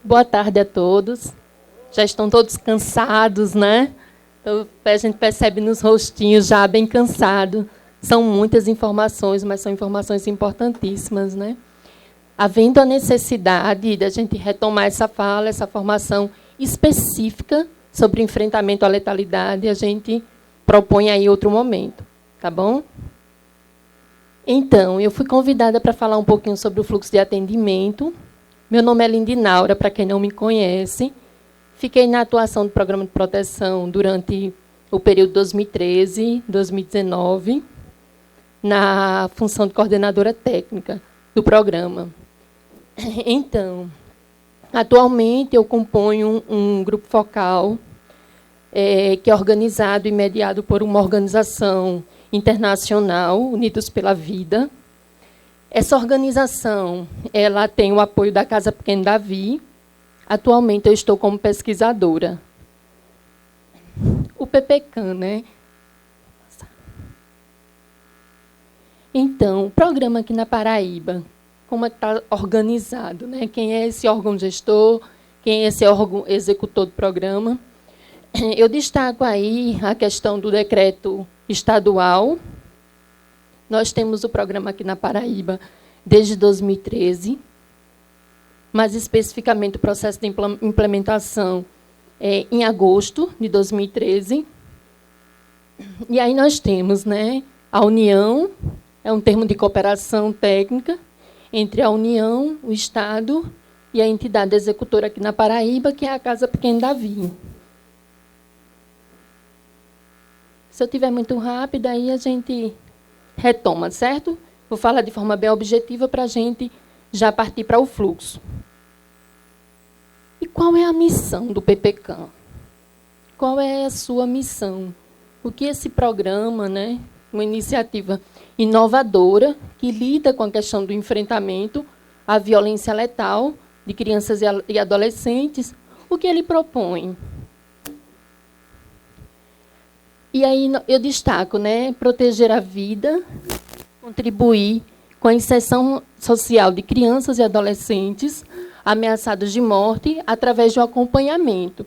Boa tarde a todos. Já estão todos cansados, né? Então, a gente percebe nos rostinhos já bem cansado. São muitas informações, mas são informações importantíssimas, né? Havendo a necessidade de a gente retomar essa fala, essa formação específica sobre o enfrentamento à letalidade, a gente propõe aí outro momento, tá bom? Então, eu fui convidada para falar um pouquinho sobre o fluxo de atendimento. Meu nome é Lindinaura, para quem não me conhece. Fiquei na atuação do Programa de Proteção durante o período 2013-2019, na função de coordenadora técnica do programa. Então, atualmente eu componho um grupo focal que é organizado e mediado por uma organização internacional, Unidos pela Vida. Essa organização ela tem o apoio da Casa Pequena Davi. Atualmente eu estou como pesquisadora. O PPCAM, né? Então, o programa aqui na Paraíba, como está organizado, né? Quem é esse órgão gestor, quem é esse órgão executor do programa. Eu destaco aí a questão do decreto estadual. Nós temos o programa aqui na Paraíba desde 2013, mais especificamente o processo de implementação em agosto de 2013. E aí nós temos, né, a União, é um termo de cooperação técnica entre a União, o Estado e a entidade executora aqui na Paraíba, que é a Casa Pequena Davi. Se eu estiver muito rápida, aí a gente retoma, certo? Vou falar de forma bem objetiva para a gente já partir para o fluxo. E qual é a missão do PPCAM? Qual é a sua missão? O que esse programa, né, uma iniciativa inovadora que lida com a questão do enfrentamento à violência letal de crianças e adolescentes, o que ele propõe? E aí eu destaco, né, proteger a vida, contribuir com a inserção social de crianças e adolescentes ameaçados de morte através do acompanhamento.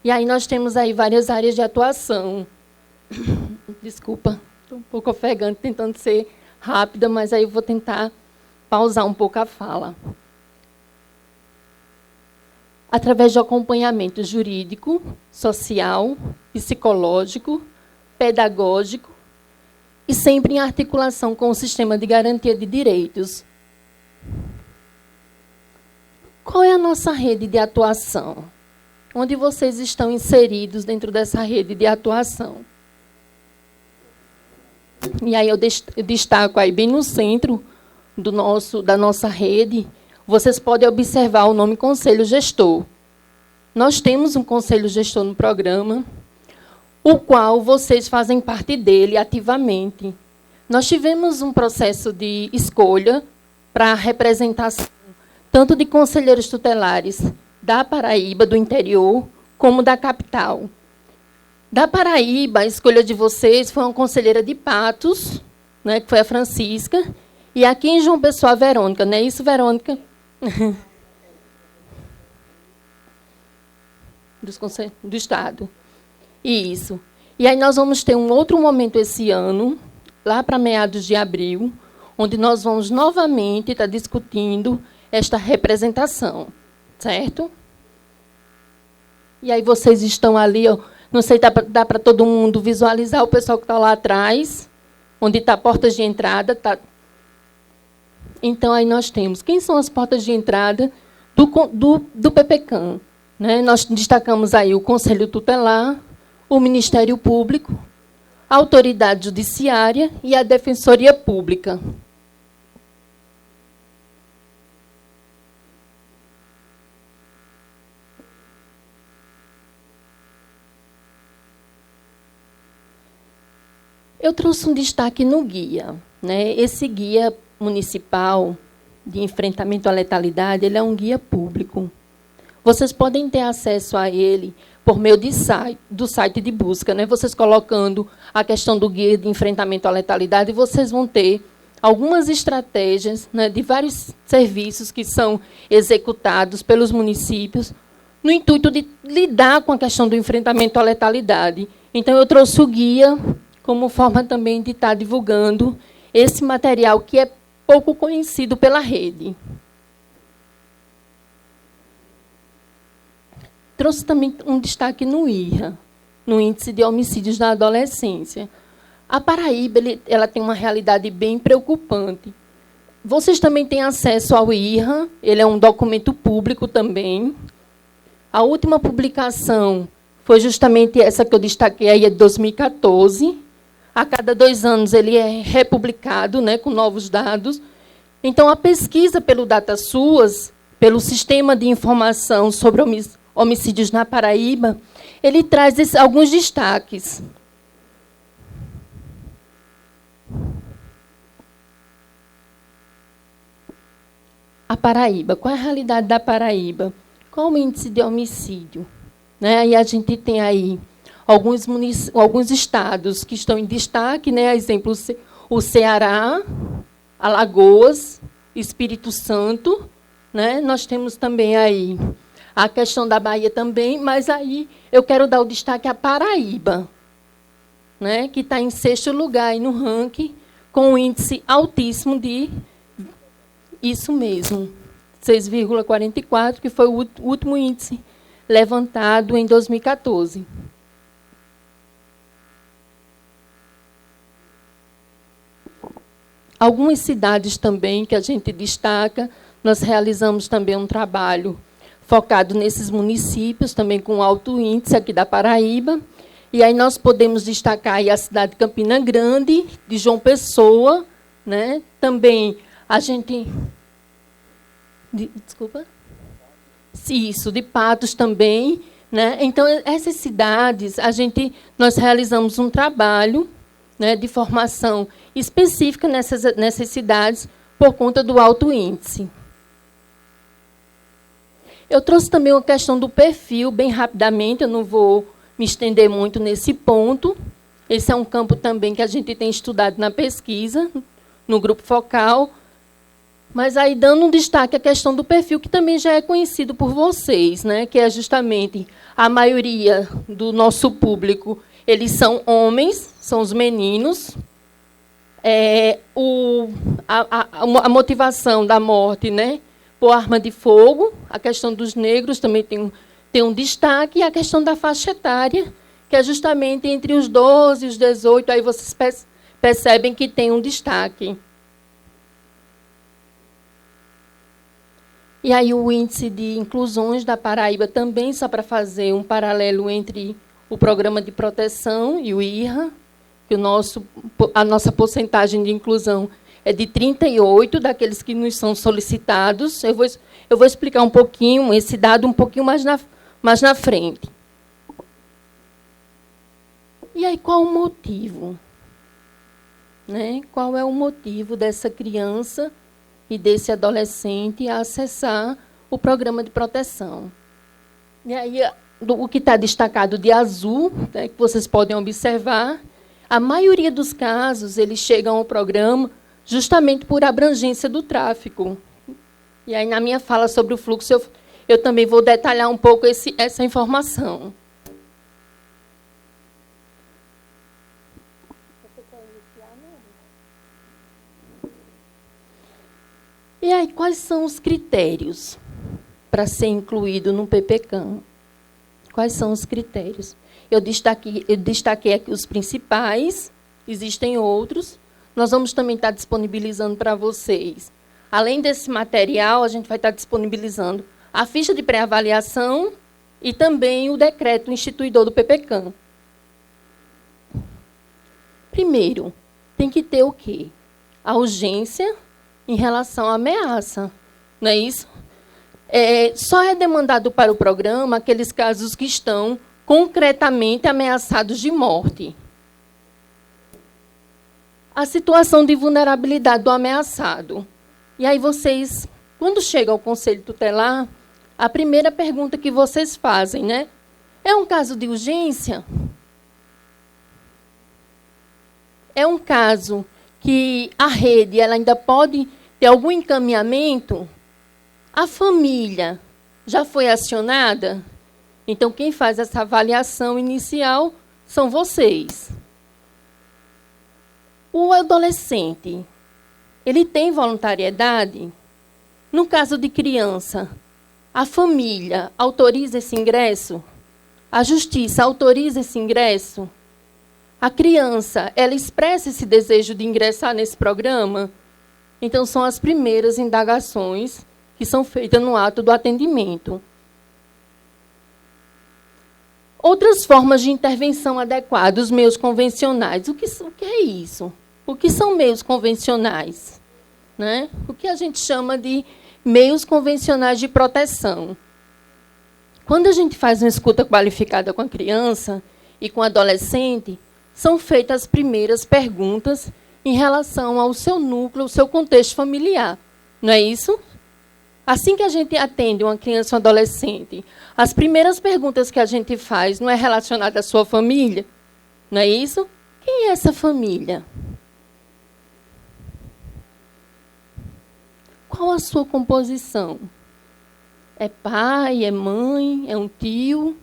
E aí nós temos aí várias áreas de atuação. Desculpa, estou um pouco ofegante, tentando ser rápida, mas aí eu vou tentar pausar um pouco a fala. Através do acompanhamento jurídico, social, psicológico, pedagógico e sempre em articulação com o sistema de garantia de direitos. Qual é a nossa rede de atuação? Onde vocês estão inseridos dentro dessa rede de atuação? E aí eu destaco aí bem no centro da nossa rede, vocês podem observar o nome Conselho Gestor. Nós temos um Conselho Gestor no programa, o qual vocês fazem parte dele ativamente. Nós tivemos um processo de escolha para a representação, tanto de conselheiros tutelares da Paraíba, do interior, como da capital. Da Paraíba, a escolha de vocês foi uma conselheira de Patos, né, que foi a Francisca, e aqui em João Pessoa, a Verônica. Não é isso, Verônica? Do Estado. Isso. E aí nós vamos ter um outro momento esse ano, lá para meados de abril, onde nós vamos novamente estar discutindo esta representação, certo? E aí vocês estão ali, ó, não sei se dá para todo mundo visualizar o pessoal que está lá atrás, onde está a porta de entrada. Tá. Então, aí nós temos quem são as portas de entrada do PPCAM. Né? Nós destacamos aí o Conselho Tutelar, o Ministério Público, a Autoridade Judiciária e a Defensoria Pública. Eu trouxe um destaque no guia. Né? Esse guia municipal de enfrentamento à letalidade, ele é um guia público. Vocês podem ter acesso a ele por meio do site de busca. Né? Vocês colocando a questão do guia de enfrentamento à letalidade, vocês vão ter algumas estratégias, né, de vários serviços que são executados pelos municípios, no intuito de lidar com a questão do enfrentamento à letalidade. Então, eu trouxe o guia como forma também de estar divulgando esse material que é pouco conhecido pela rede. Trouxe também um destaque no IRA, no Índice de Homicídios na Adolescência. A Paraíba ela tem uma realidade bem preocupante. Vocês também têm acesso ao IRA, ele é um documento público também. A última publicação foi justamente essa que eu destaquei aí, é de 2014. A cada 2 anos ele é republicado, né, com novos dados. Então, a pesquisa pelo DataSUAS, pelo Sistema de Informação sobre Homicídios na Paraíba, ele traz alguns destaques. A Paraíba, qual é a realidade da Paraíba? Qual o índice de homicídio? Né? E a gente tem aí alguns estados que estão em destaque, né? Exemplo, o Ceará, Alagoas, Espírito Santo, né? Nós temos também aí a questão da Bahia também, mas aí eu quero dar o destaque à Paraíba, né? Que está em 6º lugar aí no ranking, com um índice altíssimo de isso mesmo, 6,44, que foi o último índice levantado em 2014. Algumas cidades também que a gente destaca, nós realizamos também um trabalho focado nesses municípios, também com alto índice aqui da Paraíba. E aí nós podemos destacar aí a cidade de Campina Grande, de João Pessoa, né? Também a gente... Desculpa? Isso, de Patos também, né? Então, essas cidades, nós realizamos um trabalho, né, de formação específica nessas cidades por conta do alto índice. Eu trouxe também uma questão do perfil, bem rapidamente, eu não vou me estender muito nesse ponto. Esse é um campo também que a gente tem estudado na pesquisa, no grupo focal, mas aí dando um destaque à questão do perfil, que também já é conhecido por vocês, né, que é justamente a maioria do nosso público, eles são homens, são os meninos. A motivação da morte, né, por arma de fogo, a questão dos negros também tem um destaque, e a questão da faixa etária, que é justamente entre os 12 e os 18, aí vocês percebem que tem um destaque. E aí o índice de inclusões da Paraíba também, só para fazer um paralelo entre o programa de proteção e o IRA, que a nossa porcentagem de inclusão é de 38 daqueles que nos são solicitados. Eu vou explicar um pouquinho esse dado um pouquinho mais na frente. E aí, qual o motivo? Né? Qual é o motivo dessa criança e desse adolescente a acessar o programa de proteção? E aí, o que está destacado de azul, né, que vocês podem observar, a maioria dos casos eles chegam ao programa justamente por abrangência do tráfico. E aí, na minha fala sobre o fluxo, eu também vou detalhar um pouco essa informação. E aí, quais são os critérios para ser incluído no PPCAM? Quais são os critérios? Eu destaquei aqui os principais, existem outros. Nós vamos também estar disponibilizando para vocês. Além desse material, a gente vai estar disponibilizando a ficha de pré-avaliação e também o decreto instituidor do PPCAM. Primeiro, tem que ter o quê? A urgência em relação à ameaça, não é isso? Só é demandado para o programa aqueles casos que estão concretamente ameaçados de morte. A situação de vulnerabilidade do ameaçado. E aí vocês, quando chega ao Conselho Tutelar, a primeira pergunta que vocês fazem, né? É um caso de urgência? É um caso que a rede ela ainda pode ter algum encaminhamento, a família já foi acionada? Então, quem faz essa avaliação inicial são vocês. O adolescente, ele tem voluntariedade? No caso de criança, a família autoriza esse ingresso? A justiça autoriza esse ingresso? A criança, ela expressa esse desejo de ingressar nesse programa? Então, são as primeiras indagações que são feitas no ato do atendimento. Outras formas de intervenção adequadas, os meios convencionais. O que é isso? O que são meios convencionais? Né? O que a gente chama de meios convencionais de proteção. Quando a gente faz uma escuta qualificada com a criança e com o adolescente, são feitas as primeiras perguntas em relação ao seu núcleo, ao seu contexto familiar. Não é isso? Assim que a gente atende uma criança ou um adolescente, as primeiras perguntas que a gente faz não é relacionada à sua família? Não é isso? Quem é essa família? Qual a sua composição? É pai, é mãe, é um tio,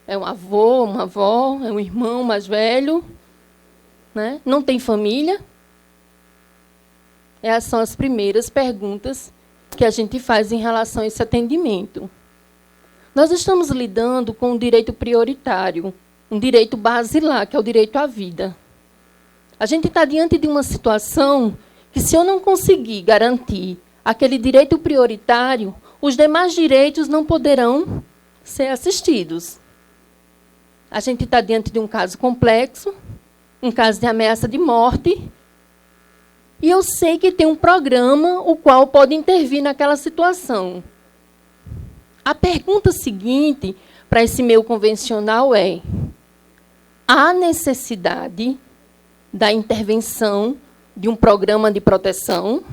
é um avô, uma avó, é um irmão mais velho? Né? Não tem família? Essas são as primeiras perguntas que a gente faz em relação a esse atendimento. Nós estamos lidando com um direito prioritário, um direito basilar, que é o direito à vida. A gente está diante de uma situação que, se eu não conseguir garantir aquele direito prioritário, os demais direitos não poderão ser assistidos. A gente está diante de um caso complexo, um caso de ameaça de morte, e eu sei que tem um programa o qual pode intervir naquela situação. A pergunta seguinte para esse meio convencional é: há necessidade da intervenção de um programa de proteção?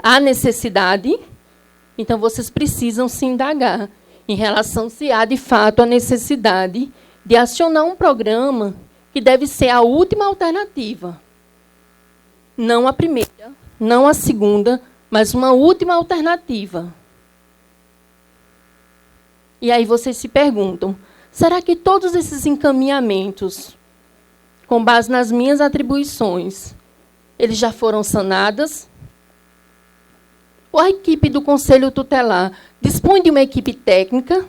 Há necessidade? Então, vocês precisam se indagar em relação se há, de fato, a necessidade de acionar um programa que deve ser a última alternativa. Não a primeira, não a segunda, mas uma última alternativa. E aí vocês se perguntam, será que todos esses encaminhamentos, com base nas minhas atribuições, eles já foram sanados? Ou a equipe do Conselho Tutelar dispõe de uma equipe técnica,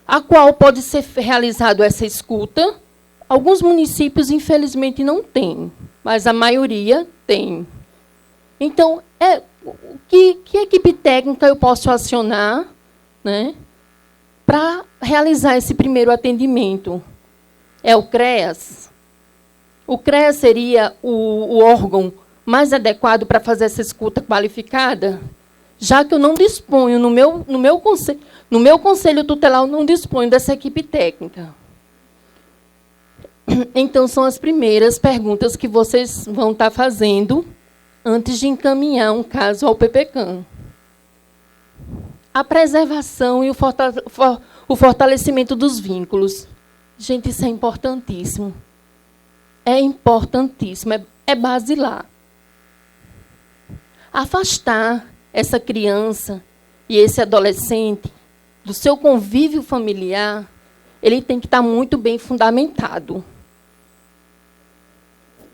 a qual pode ser realizada essa escuta? Alguns municípios, infelizmente, não têm, mas a maioria tem. Então, que equipe técnica eu posso acionar, né, para realizar esse primeiro atendimento? É o CREAS? O CREAS seria o órgão mais adequado para fazer essa escuta qualificada? Já que eu não disponho, no meu conselho tutelar, eu não disponho dessa equipe técnica. Então, são as primeiras perguntas que vocês vão estar fazendo antes de encaminhar um caso ao PPCAM. A preservação e o fortalecimento dos vínculos. Gente, isso é importantíssimo. É importantíssimo, é basilar. Afastar essa criança e esse adolescente do seu convívio familiar, ele tem que estar muito bem fundamentado.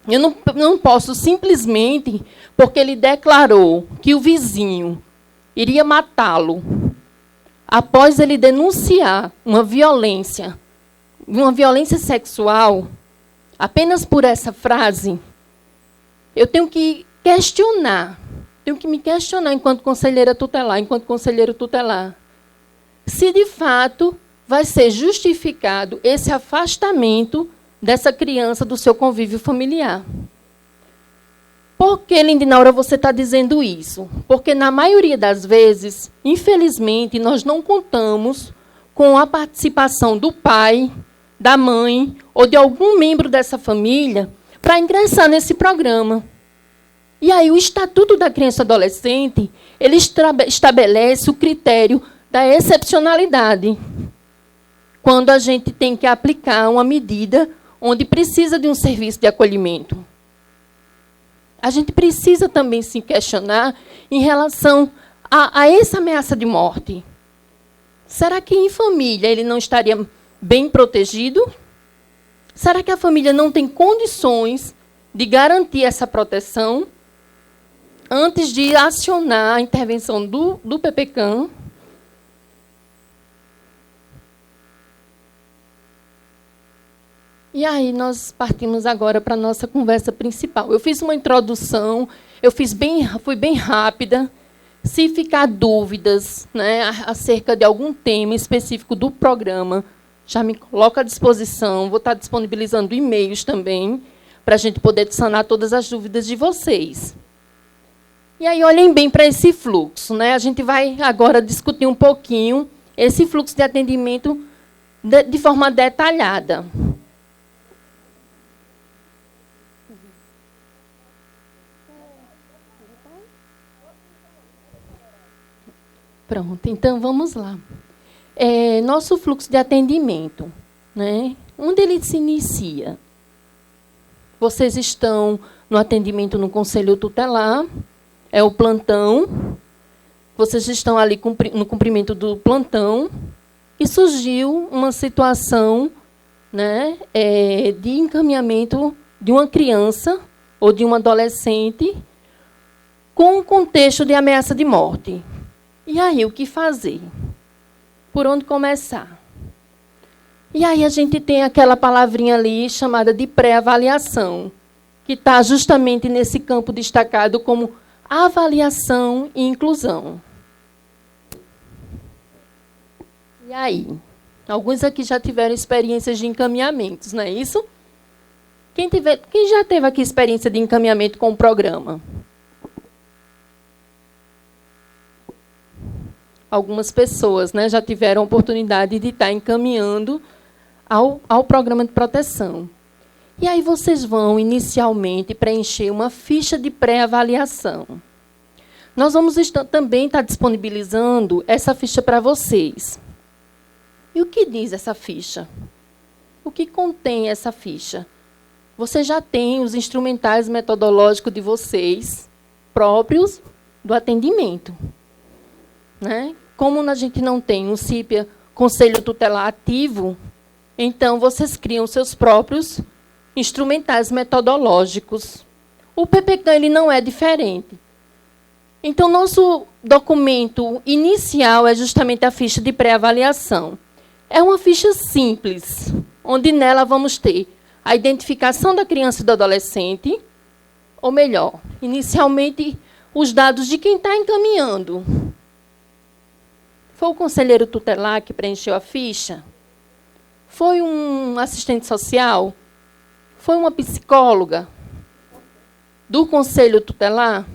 Eu não posso simplesmente, porque ele declarou que o vizinho iria matá-lo, após ele denunciar uma violência sexual, apenas por essa frase, eu tenho que me questionar enquanto conselheira tutelar, enquanto conselheiro tutelar, se de fato vai ser justificado esse afastamento dessa criança do seu convívio familiar. Por que, Lindinaura, você está dizendo isso? Porque, na maioria das vezes, infelizmente, nós não contamos com a participação do pai, da mãe ou de algum membro dessa família para ingressar nesse programa. E aí, o Estatuto da Criança e Adolescente, ele estabelece o critério da excepcionalidade, quando a gente tem que aplicar uma medida onde precisa de um serviço de acolhimento. A gente precisa também se questionar em relação a essa ameaça de morte. Será que em família ele não estaria bem protegido? Será que a família não tem condições de garantir essa proteção antes de acionar a intervenção do PPCAM? E aí nós partimos agora para a nossa conversa principal. Eu fiz uma introdução, fui bem rápida. Se ficar dúvidas, né, acerca de algum tema específico do programa, já me coloco à disposição. Vou estar disponibilizando e-mails também, para a gente poder sanar todas as dúvidas de vocês. E aí, olhem bem para esse fluxo. Né? A gente vai agora discutir um pouquinho esse fluxo de atendimento de forma detalhada. Pronto, então vamos lá. Nosso fluxo de atendimento, né? Onde ele se inicia? Vocês estão no atendimento no Conselho Tutelar, é o plantão, vocês estão ali no cumprimento do plantão, e surgiu uma situação, né, de encaminhamento de uma criança ou de um adolescente com um contexto de ameaça de morte. E aí, o que fazer? Por onde começar? E aí a gente tem aquela palavrinha ali chamada de pré-avaliação, que está justamente nesse campo destacado como avaliação e inclusão. E aí? Alguns aqui já tiveram experiências de encaminhamentos, não é isso? Quem já teve aqui experiência de encaminhamento com o programa? Algumas pessoas, né, já tiveram a oportunidade de estar encaminhando ao programa de proteção. E aí vocês vão, inicialmente, preencher uma ficha de pré-avaliação. Nós vamos também estar disponibilizando essa ficha para vocês. E o que diz essa ficha? O que contém essa ficha? Vocês já têm os instrumentais metodológicos de vocês, próprios do atendimento. Né? Como a gente não tem um CIPA, Conselho Tutelar ativo, então vocês criam seus próprios instrumentais metodológicos. O PPCAM ele não é diferente. Então, nosso documento inicial é justamente a ficha de pré-avaliação. É uma ficha simples, onde nela vamos ter a identificação da criança e do adolescente, ou melhor, inicialmente, os dados de quem está encaminhando. Foi o conselheiro tutelar que preencheu a ficha? Foi um assistente social? Foi uma psicóloga do conselho tutelar?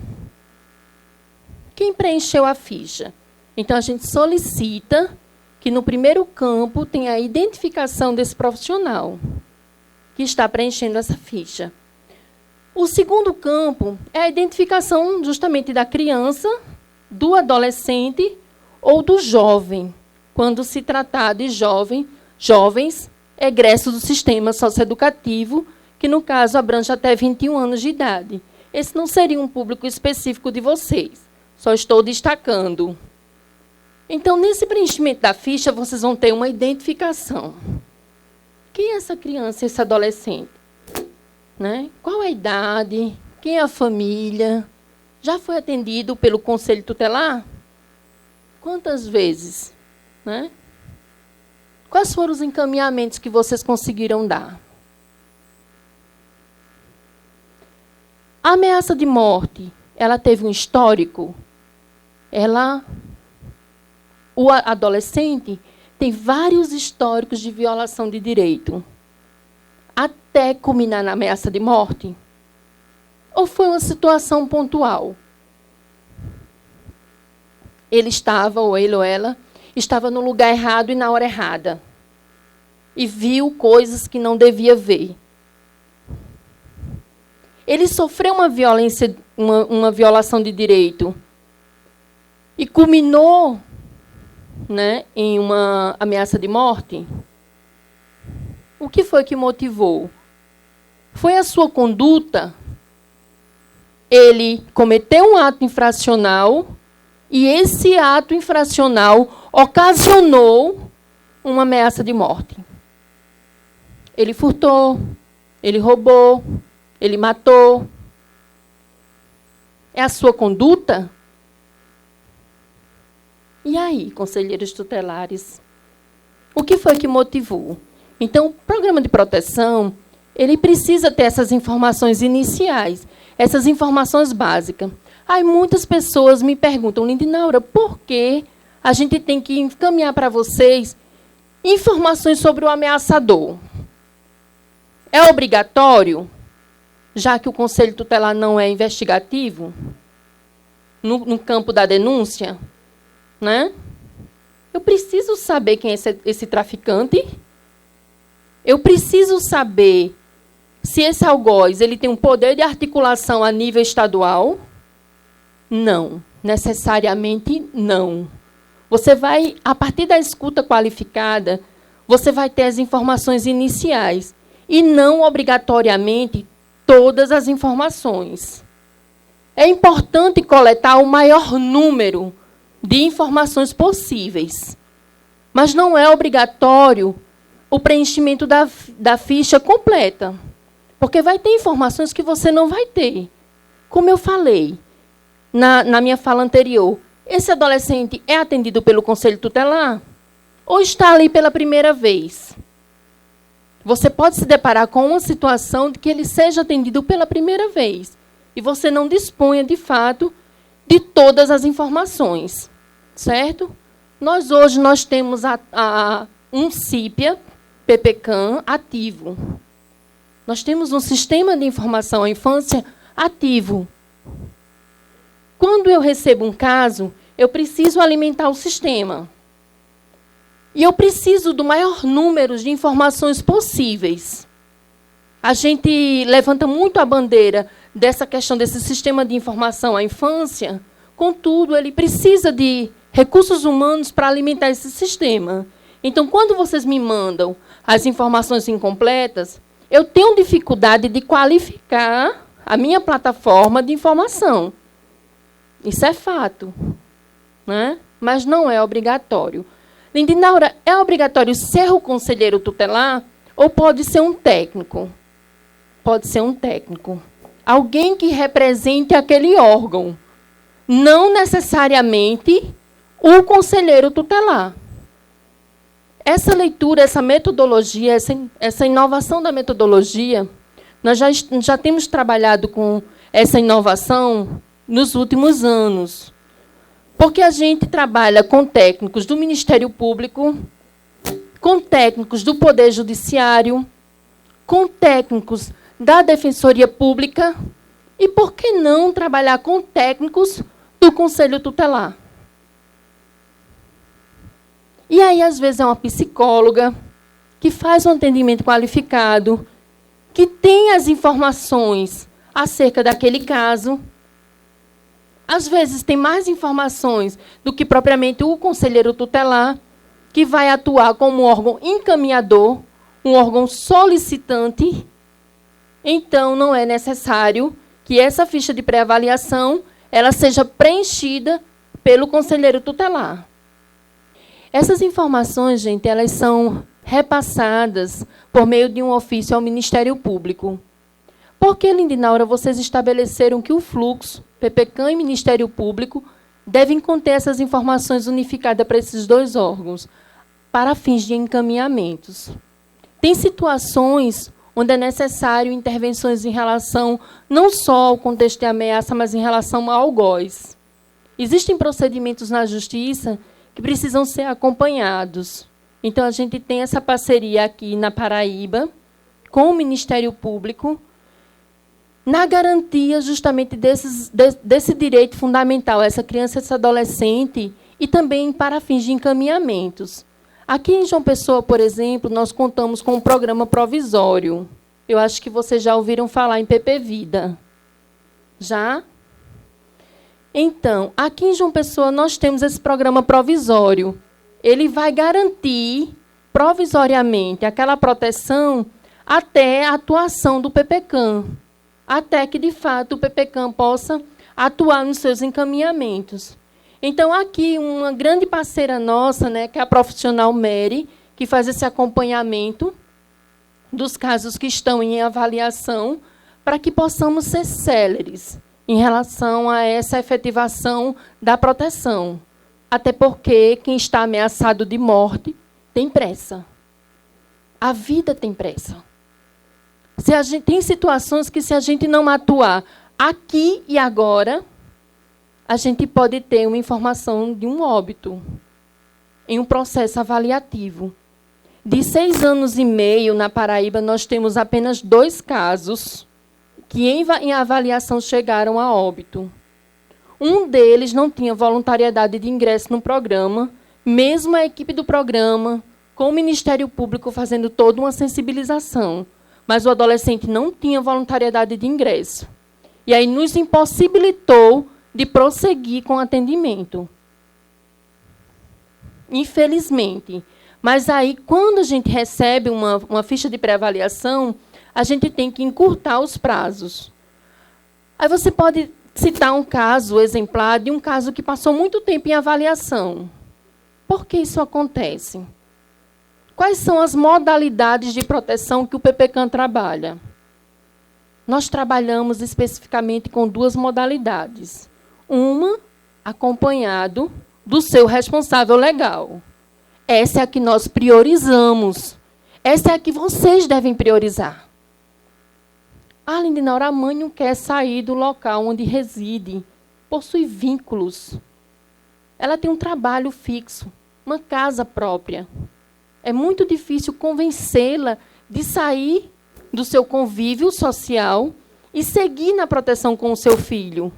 Quem preencheu a ficha? Então, a gente solicita que, no primeiro campo, tenha a identificação desse profissional que está preenchendo essa ficha. O segundo campo é a identificação justamente da criança, do adolescente ou do jovem, quando se tratar de jovens egressos do sistema socioeducativo, que, no caso, abrange até 21 anos de idade. Esse não seria um público específico de vocês, só estou destacando. Então, nesse preenchimento da ficha, vocês vão ter uma identificação. Quem é essa criança, esse adolescente? Né? Qual a idade? Quem é a família? Já foi atendido pelo Conselho Tutelar? Quantas vezes? Né? Quais foram os encaminhamentos que vocês conseguiram dar? A ameaça de morte, ela teve um histórico? O adolescente tem vários históricos de violação de direito, até culminar na ameaça de morte? Ou foi uma situação pontual? Ele ou ela, estava no lugar errado e na hora errada. E viu coisas que não devia ver. Ele sofreu uma violação de direito e culminou, né, em uma ameaça de morte? O que foi que motivou? Foi a sua conduta? Ele cometeu um ato infracional e esse ato infracional ocasionou uma ameaça de morte. Ele furtou, ele roubou, ele matou. É a sua conduta? E aí, conselheiros tutelares? O que foi que motivou? Então, o programa de proteção, ele precisa ter essas informações iniciais, essas informações básicas. Aí muitas pessoas me perguntam, Lindinaura, por que a gente tem que encaminhar para vocês informações sobre o ameaçador? É obrigatório, já que o Conselho Tutelar não é investigativo, no campo da denúncia, né? Eu preciso saber quem é esse traficante. Eu preciso saber se esse algoz ele tem um poder de articulação a nível estadual. Não, necessariamente não. Você vai, a partir da escuta qualificada, você vai ter as informações iniciais e não obrigatoriamente todas as informações. É importante coletar o maior número de informações possíveis, mas não é obrigatório o preenchimento da ficha completa, porque vai ter informações que você não vai ter. Como eu falei na minha fala anterior, esse adolescente é atendido pelo Conselho Tutelar ou está ali pela primeira vez? Você pode se deparar com uma situação de que ele seja atendido pela primeira vez e você não disponha, de fato, de todas as informações, certo? Hoje nós temos um CIPIA, PPCAM, ativo. Nós temos um sistema de informação à infância ativo. Quando eu recebo um caso, eu preciso alimentar o sistema. E eu preciso do maior número de informações possíveis. A gente levanta muito a bandeira dessa questão desse sistema de informação à infância, contudo, ele precisa de recursos humanos para alimentar esse sistema. Então, quando vocês me mandam as informações incompletas, eu tenho dificuldade de qualificar a minha plataforma de informação. Isso é fato, né? Mas não é obrigatório. Lindinaura, é obrigatório ser o conselheiro tutelar ou pode ser um técnico? Pode ser um técnico. Alguém que represente aquele órgão. Não necessariamente o conselheiro tutelar. Essa leitura, essa metodologia, essa inovação da metodologia, nós já temos trabalhado com essa inovação nos últimos anos. Porque a gente trabalha com técnicos do Ministério Público, com técnicos do Poder Judiciário, com técnicos da Defensoria Pública e, por que não, trabalhar com técnicos do Conselho Tutelar? E aí, às vezes, é uma psicóloga que faz um atendimento qualificado, que tem as informações acerca daquele caso. Às vezes, tem mais informações do que propriamente o conselheiro tutelar, que vai atuar como um órgão encaminhador, um órgão solicitante. Então, não é necessário que essa ficha de pré-avaliação ela seja preenchida pelo conselheiro tutelar. Essas informações, gente, elas são repassadas por meio de um ofício ao Ministério Público. Por que, Lindinaura, vocês estabeleceram que o fluxo, PPCAM e Ministério Público, devem conter essas informações unificadas para esses dois órgãos, para fins de encaminhamentos? Tem situações onde é necessário intervenções em relação não só ao contexto de ameaça, mas em relação ao algoz. Existem procedimentos na Justiça que precisam ser acompanhados. Então, a gente tem essa parceria aqui na Paraíba com o Ministério Público na garantia justamente desse direito fundamental, essa criança, esse adolescente, e também para fins de encaminhamentos. Aqui em João Pessoa, por exemplo, nós contamos com um programa provisório. Eu acho que vocês já ouviram falar em PP Vida. Já? Então, aqui em João Pessoa, nós temos esse programa provisório. Ele vai garantir, provisoriamente, aquela proteção até a atuação do PPCAM, até que, de fato, o PPCAM possa atuar nos seus encaminhamentos. Então, aqui, uma grande parceira nossa, né, que é a profissional Mary, que faz esse acompanhamento dos casos que estão em avaliação, para que possamos ser céleres em relação a essa efetivação da proteção. Até porque quem está ameaçado de morte tem pressa. A vida tem pressa. Tem situações que, se a gente não atuar aqui e agora, a gente pode ter uma informação de um óbito em um processo avaliativo. De 6 anos e meio, na Paraíba, nós temos apenas 2 casos que, em avaliação, chegaram a óbito. Um deles não tinha voluntariedade de ingresso no programa, mesmo a equipe do programa, com o Ministério Público fazendo toda uma sensibilização. Mas o adolescente não tinha voluntariedade de ingresso. E aí nos impossibilitou de prosseguir com o atendimento. Infelizmente. Mas aí, quando a gente recebe uma ficha de pré-avaliação, a gente tem que encurtar os prazos. Aí você pode citar um caso exemplar de um caso que passou muito tempo em avaliação. Por que isso acontece? Quais são as modalidades de proteção que o PPCAM trabalha? Nós trabalhamos especificamente com 2 modalidades. Uma, acompanhado do seu responsável legal. Essa é a que nós priorizamos. Essa é a que vocês devem priorizar. A Lindinaura, a mãe não quer sair do local onde reside. Possui vínculos. Ela tem um trabalho fixo, uma casa própria. É muito difícil convencê-la de sair do seu convívio social e seguir na proteção com o seu filho.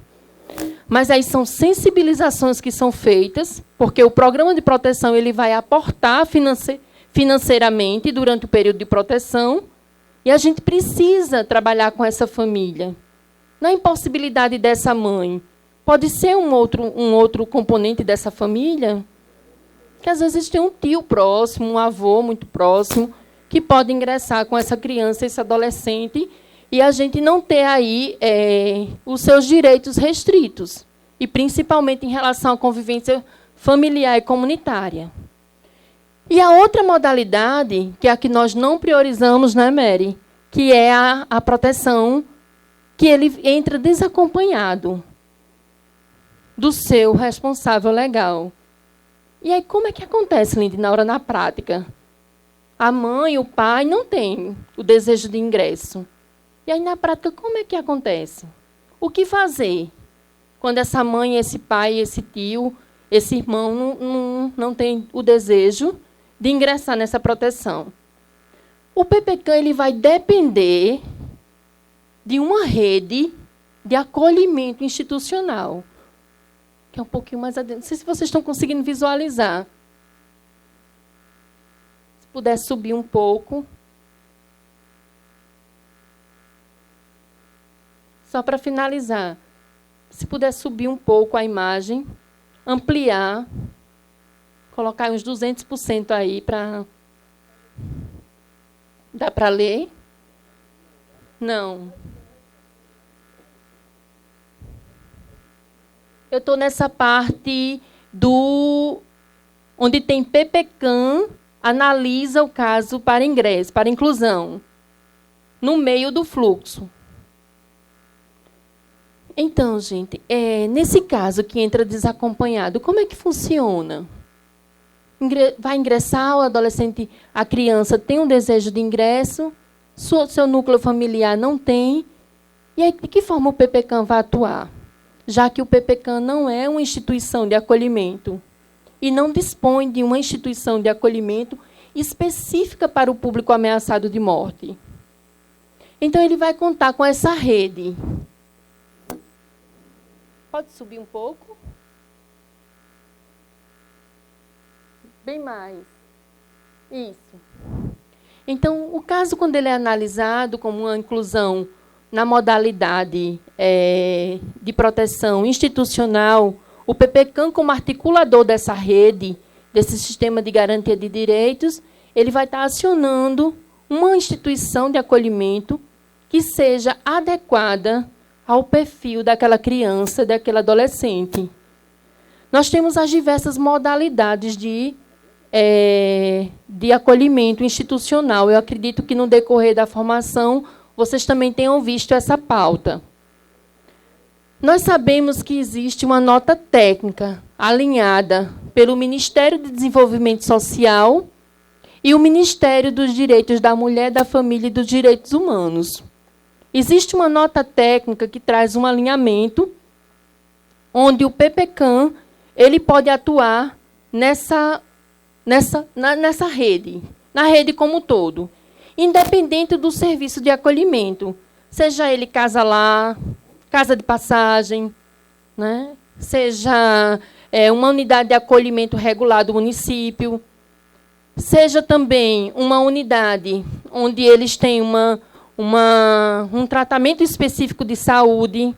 Mas aí são sensibilizações que são feitas, porque o programa de proteção ele vai aportar financeiramente durante o período de proteção, e a gente precisa trabalhar com essa família. Na impossibilidade dessa mãe, pode ser um outro componente dessa família, que às vezes tem um tio próximo, um avô muito próximo, que pode ingressar com essa criança, esse adolescente, e a gente não ter aí os seus direitos restritos, e principalmente em relação à convivência familiar e comunitária. E a outra modalidade, que é a que nós não priorizamos, né, Mary? Que é a proteção que ele entra desacompanhado do seu responsável legal. E aí, como é que acontece, Lindinaura, na prática? A mãe, o pai não têm o desejo de ingresso. E aí, na prática, como é que acontece? O que fazer quando essa mãe, esse pai, esse tio, esse irmão não tem o desejo de ingressar nessa proteção? O PPCAM ele vai depender de uma rede de acolhimento institucional, que é um pouquinho mais adentro. Não sei se vocês estão conseguindo visualizar. Se puder subir um pouco. Só para finalizar, se puder subir um pouco a imagem, ampliar, colocar uns 200% aí para... Dá para ler? Não. Eu estou nessa parte onde tem PPCAM, analisa o caso para ingresso, para inclusão, no meio do fluxo. Então, gente, nesse caso que entra desacompanhado, como é que funciona? Vai ingressar, o adolescente, a criança tem um desejo de ingresso, seu núcleo familiar não tem, e aí, de que forma o PPCAM vai atuar? Já que o PPCAM não é uma instituição de acolhimento e não dispõe de uma instituição de acolhimento específica para o público ameaçado de morte. Então, ele vai contar com essa rede. Pode subir um pouco? Bem mais. Isso. Então, o caso, quando ele é analisado como uma inclusão na modalidade de proteção institucional, o PPCAM, como articulador dessa rede, desse sistema de garantia de direitos, ele vai estar acionando uma instituição de acolhimento que seja adequada ao perfil daquela criança, daquele adolescente. Nós temos as diversas modalidades de acolhimento institucional. Eu acredito que, no decorrer da formação, vocês também tenham visto essa pauta. Nós sabemos que existe uma nota técnica alinhada pelo Ministério do Desenvolvimento Social e o Ministério dos Direitos da Mulher, da Família e dos Direitos Humanos. Existe uma nota técnica que traz um alinhamento onde o PPCAM ele pode atuar nessa rede, na rede como um todo, independente do serviço de acolhimento, seja ele casa-lar, casa de passagem, né? Seja uma unidade de acolhimento regular do município, seja também uma unidade onde eles têm um tratamento específico de saúde.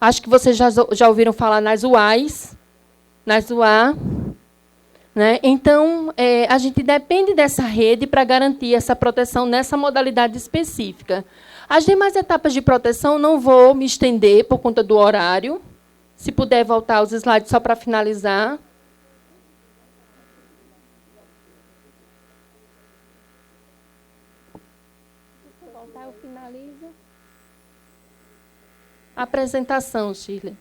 Acho que vocês já ouviram falar nas UAs, nas UA. Né? Então, a gente depende dessa rede para garantir essa proteção nessa modalidade específica. As demais etapas de proteção não vou me estender por conta do horário. Se puder voltar aos slides só para finalizar. Se voltar, eu finalizo. Apresentação, Shirley.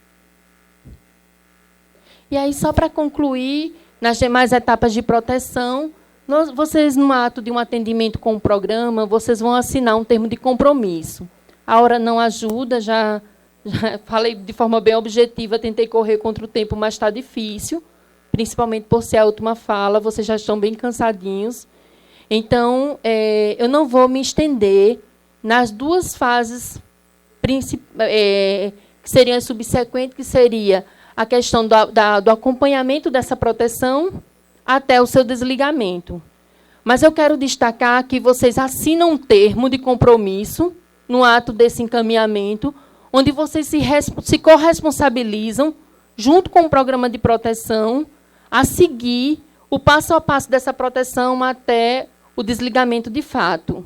E aí, só para concluir, nas demais etapas de proteção, vocês, no ato de um atendimento com o programa, vocês vão assinar um termo de compromisso. A hora não ajuda, já falei de forma bem objetiva, tentei correr contra o tempo, mas está difícil, principalmente por ser a última fala, vocês já estão bem cansadinhos. Então, eu não vou me estender nas duas fases que seriam as subsequentes, que seria a questão do acompanhamento dessa proteção até o seu desligamento. Mas eu quero destacar que vocês assinam um termo de compromisso no ato desse encaminhamento, onde vocês se corresponsabilizam, junto com o programa de proteção, a seguir o passo a passo dessa proteção até o desligamento de fato.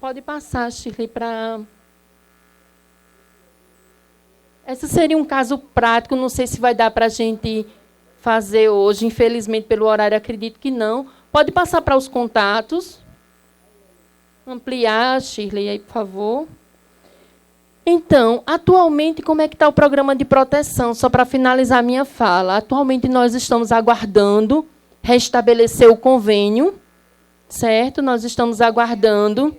Pode passar, Shirley, para... Esse seria um caso prático, não sei se vai dar para a gente fazer hoje, infelizmente, pelo horário, acredito que não. Pode passar para os contatos. Ampliar, Shirley, aí, por favor. Então, atualmente, como é que está o programa de proteção? Só para finalizar a minha fala. Atualmente, nós estamos aguardando restabelecer o convênio, certo? Nós estamos aguardando.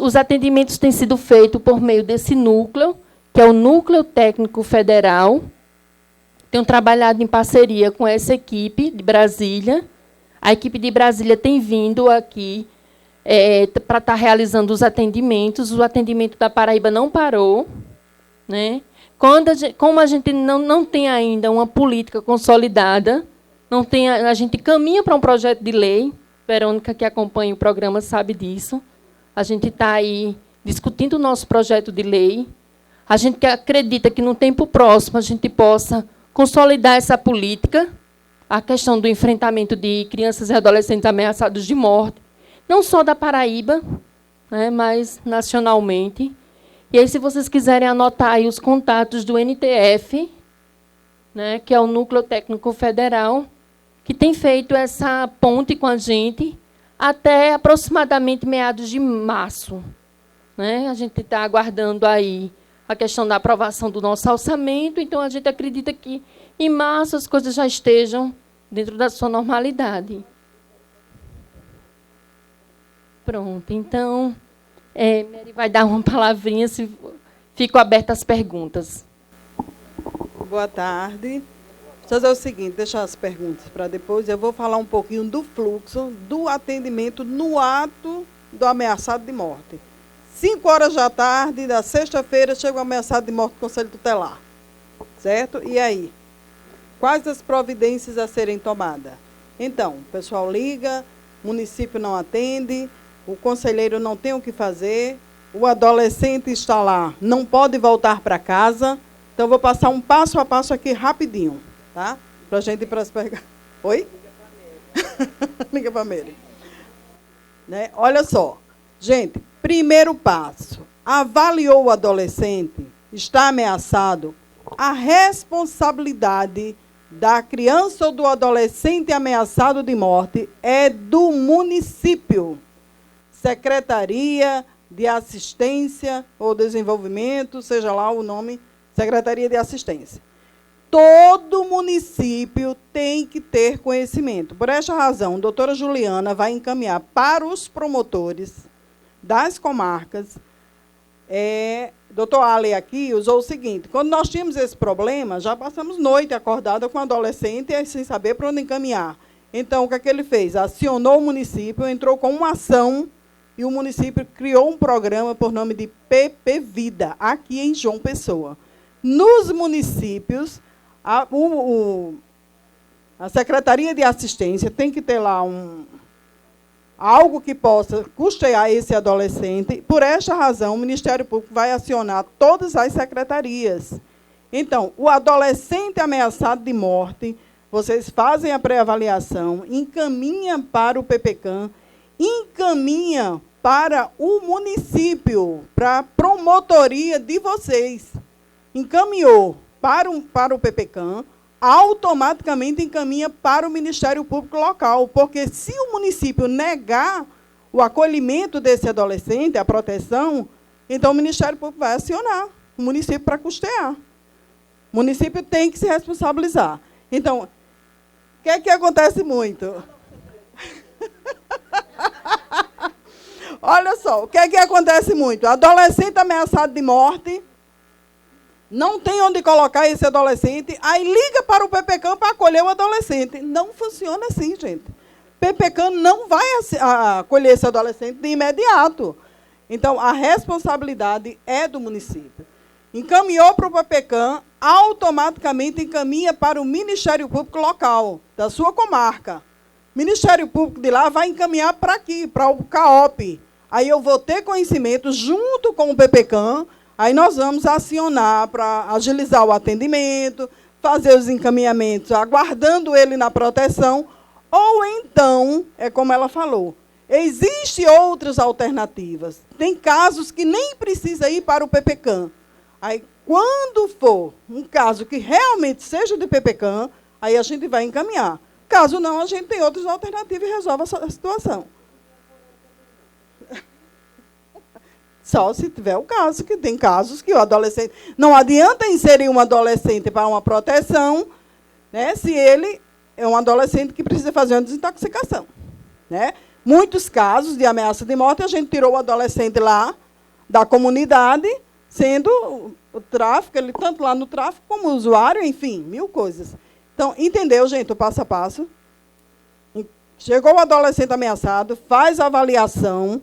Os atendimentos têm sido feitos por meio desse núcleo, que é o Núcleo Técnico Federal. Tenho trabalhado em parceria com essa equipe de Brasília. A equipe de Brasília tem vindo aqui para estar realizando os atendimentos. O atendimento da Paraíba não parou. Né? Como a gente não tem ainda uma política consolidada, a gente caminha para um projeto de lei. Verônica, que acompanha o programa, sabe disso. A gente está aí discutindo o nosso projeto de lei. A gente acredita que, no tempo próximo, a gente possa consolidar essa política, a questão do enfrentamento de crianças e adolescentes ameaçados de morte, não só da Paraíba, né, mas nacionalmente. E aí, se vocês quiserem anotar aí os contatos do NTF, né, que é o Núcleo Técnico Federal, que tem feito essa ponte com a gente até aproximadamente meados de março. Né? A gente está aguardando aí a questão da aprovação do nosso orçamento, então a gente acredita que, em março, as coisas já estejam dentro da sua normalidade. Pronto, então, Mary vai dar uma palavrinha, se fico aberta às perguntas. Boa tarde. Vou fazer o seguinte, deixar as perguntas para depois. Eu vou falar um pouquinho do fluxo do atendimento no ato do ameaçado de morte. 5 horas da tarde, da sexta-feira, chega o ameaçado de morte do Conselho Tutelar. Certo? E aí? Quais as providências a serem tomadas? Então, o pessoal liga, o município não atende, o conselheiro não tem o que fazer, o adolescente está lá, não pode voltar para casa. Então, eu vou passar um passo a passo aqui rapidinho, tá? Para a gente ir para as perguntas. Oi? Liga para a Mary. Né? Olha só, gente, primeiro passo, avaliou o adolescente, está ameaçado, a responsabilidade da criança ou do adolescente ameaçado de morte é do município. Secretaria de Assistência ou Desenvolvimento, seja lá o nome, Secretaria de Assistência. Todo município tem que ter conhecimento. Por esta razão, a doutora Juliana vai encaminhar para os promotores das comarcas. Doutor Ale aqui usou o seguinte: quando nós tínhamos esse problema, já passamos noite acordada com adolescente sem saber para onde encaminhar. Então, o que é que ele fez? Acionou o município, entrou com uma ação e o município criou um programa por nome de PP Vida, aqui em João Pessoa. Nos municípios, a Secretaria de Assistência tem que ter lá algo que possa custear esse adolescente. Por esta razão, o Ministério Público vai acionar todas as secretarias. Então, o adolescente ameaçado de morte, vocês fazem a pré-avaliação, encaminham para o PPCAM, encaminham para o município, para a promotoria de vocês. Encaminhou para o PPCAM, automaticamente encaminha para o Ministério Público local, porque se o município negar o acolhimento desse adolescente, a proteção, então o Ministério Público vai acionar o município para custear. O município tem que se responsabilizar. Então, o que é que acontece muito? Olha só, o que é que acontece muito? Adolescente ameaçado de morte, não tem onde colocar esse adolescente, aí liga para o PPCAM para acolher o adolescente. Não funciona assim, gente. PPCAM não vai acolher esse adolescente de imediato. Então, a responsabilidade é do município. Encaminhou para o PPCAM, automaticamente encaminha para o Ministério Público local, da sua comarca. O Ministério Público de lá vai encaminhar para aqui, para o CAOP. Aí eu vou ter conhecimento junto com o PPCAM. Aí nós vamos acionar para agilizar o atendimento, fazer os encaminhamentos, aguardando ele na proteção, ou então, é como ela falou, existem outras alternativas. Tem casos que nem precisa ir para o PPCAM. Aí, quando for um caso que realmente seja de PPCAM, aí a gente vai encaminhar. Caso não, a gente tem outras alternativas e resolve a situação. Só se tiver o caso, que tem casos que o adolescente... Não adianta inserir um adolescente para uma proteção, né, se ele é um adolescente que precisa fazer uma desintoxicação. Né? Muitos casos de ameaça de morte, a gente tirou o adolescente lá da comunidade, sendo o tráfico, ele tanto lá no tráfico como usuário, enfim, 1000 coisas. Então, entendeu, gente, o passo a passo? Chegou o adolescente ameaçado, faz a avaliação,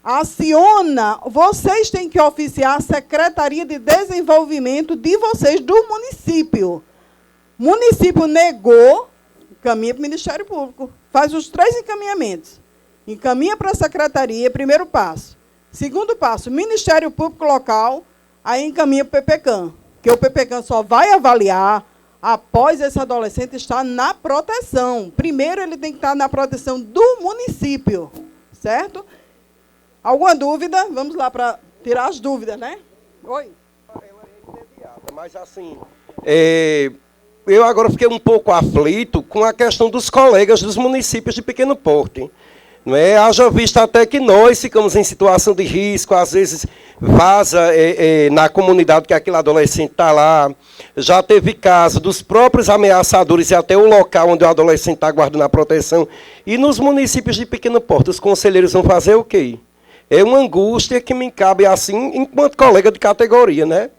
aciona, vocês têm que oficiar a Secretaria de Desenvolvimento de vocês, do município. O município negou, encaminha para o Ministério Público. Faz os 3 encaminhamentos. Encaminha para a Secretaria, primeiro passo. Segundo passo, Ministério Público local, aí encaminha para o PPCAM. Que o PPCAM só vai avaliar após esse adolescente estar na proteção. Primeiro, ele tem que estar na proteção do município, certo? Alguma dúvida? Vamos lá para tirar as dúvidas, né? Oi. Mas, assim, eu agora fiquei um pouco aflito com a questão dos colegas dos municípios de pequeno porte. Não é? Haja vista até que nós ficamos em situação de risco, às vezes vaza na comunidade que aquele adolescente está lá. Já teve caso dos próprios ameaçadores e até o local onde o adolescente está guardando a proteção. E nos municípios de pequeno porte, os conselheiros vão fazer o quê? É uma angústia que me cabe assim, enquanto colega de categoria, né?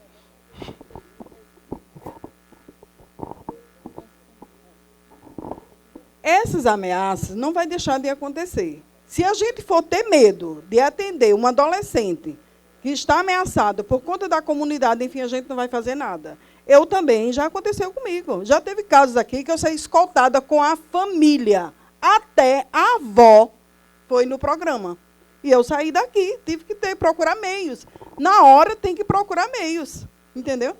Essas ameaças não vai deixar de acontecer. Se a gente for ter medo de atender um adolescente que está ameaçado por conta da comunidade, enfim, a gente não vai fazer nada. Eu também, já aconteceu comigo. Já teve casos aqui que eu saí escoltada com a família. Até a avó foi no programa. E eu saí daqui, tive que procurar meios. Na hora tem que procurar meios. Entendeu?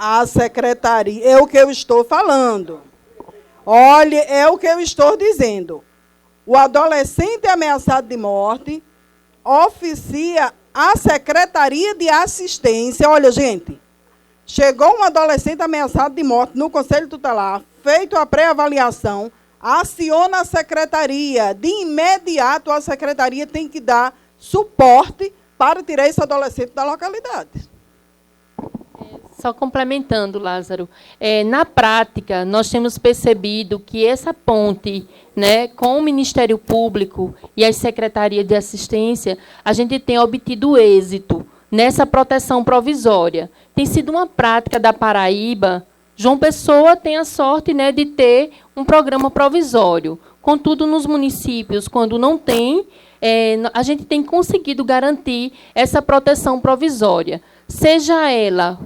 A secretaria, é o que eu estou falando. Olhe, é o que eu estou dizendo. O adolescente ameaçado de morte oficia a Secretaria de Assistência. Olha, gente, chegou um adolescente ameaçado de morte no Conselho Tutelar, feito a pré-avaliação, aciona a secretaria. De imediato, a secretaria tem que dar suporte para tirar esse adolescente da localidade. Só complementando, Lázaro, na prática, nós temos percebido que essa ponte, né, com o Ministério Público e as secretarias de assistência, a gente tem obtido êxito nessa proteção provisória. Tem sido uma prática da Paraíba. João Pessoa tem a sorte, né, de ter um programa provisório. Contudo, nos municípios, quando não tem, a gente tem conseguido garantir essa proteção provisória, seja ela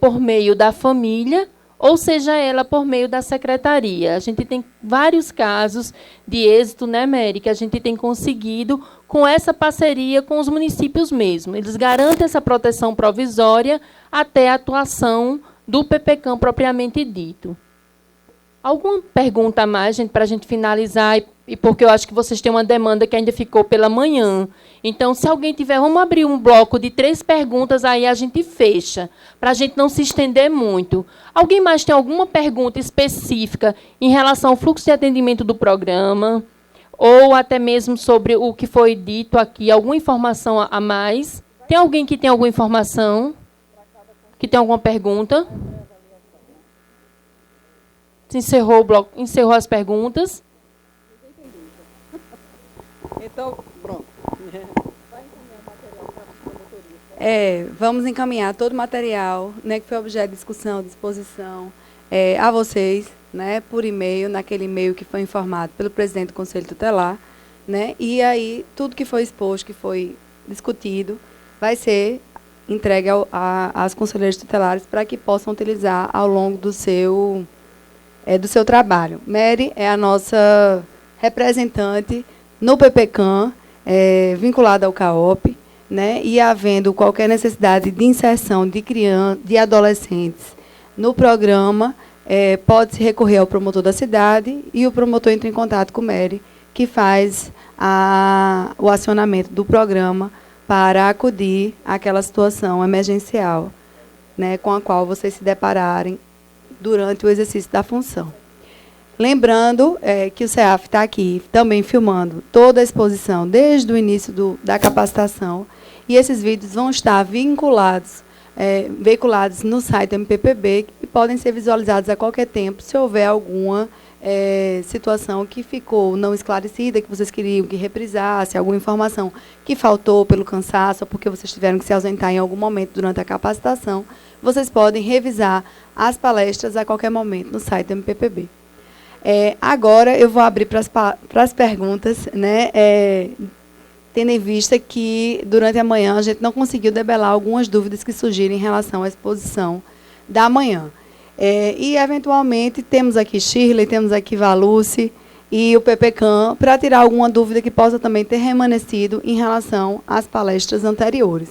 por meio da família, ou seja ela por meio da secretaria. A gente tem vários casos de êxito, né, Mary, que a gente tem conseguido com essa parceria com os municípios mesmo. Eles garantem essa proteção provisória até a atuação do PPCAM propriamente dito. Alguma pergunta a mais, gente, para a gente finalizar? E porque eu acho que vocês têm uma demanda que ainda ficou pela manhã. Então, se alguém tiver, vamos abrir um bloco de 3 perguntas, aí a gente fecha, para a gente não se estender muito. Alguém mais tem alguma pergunta específica em relação ao fluxo de atendimento do programa? Ou até mesmo sobre o que foi dito aqui, alguma informação a mais? Tem alguém que tem alguma informação? Que tem alguma pergunta? Se encerrou o bloco, encerrou as perguntas. Então, pronto. Vamos encaminhar todo o material, né, que foi objeto de discussão, de exposição, a vocês, né, por e-mail, naquele e-mail que foi informado pelo presidente do Conselho Tutelar, né, e aí tudo que foi exposto, que foi discutido, vai ser entregue aos conselheiros tutelares para que possam utilizar ao longo do seu trabalho. Mary é a nossa representante no PPCAM, vinculada ao CAOP, né, e havendo qualquer necessidade de inserção de adolescentes no programa, pode-se recorrer ao promotor da cidade e o promotor entra em contato com o Mary, que faz o acionamento do programa para acudir àquela situação emergencial, né, com a qual vocês se depararem durante o exercício da função. Lembrando que o CEAF está aqui também filmando toda a exposição desde o início da capacitação, e esses vídeos vão estar veiculados no site MPPB e podem ser visualizados a qualquer tempo, se houver alguma situação que ficou não esclarecida, que vocês queriam que reprisasse, alguma informação que faltou pelo cansaço ou porque vocês tiveram que se ausentar em algum momento durante a capacitação, vocês podem revisar as palestras a qualquer momento no site do MPPB. Agora eu vou abrir para as perguntas, né, tendo em vista que durante a manhã a gente não conseguiu debelar algumas dúvidas que surgiram em relação à exposição da manhã. E, eventualmente, temos aqui Shirley, temos aqui Valuce e o PPCAM para tirar alguma dúvida que possa também ter remanescido em relação às palestras anteriores.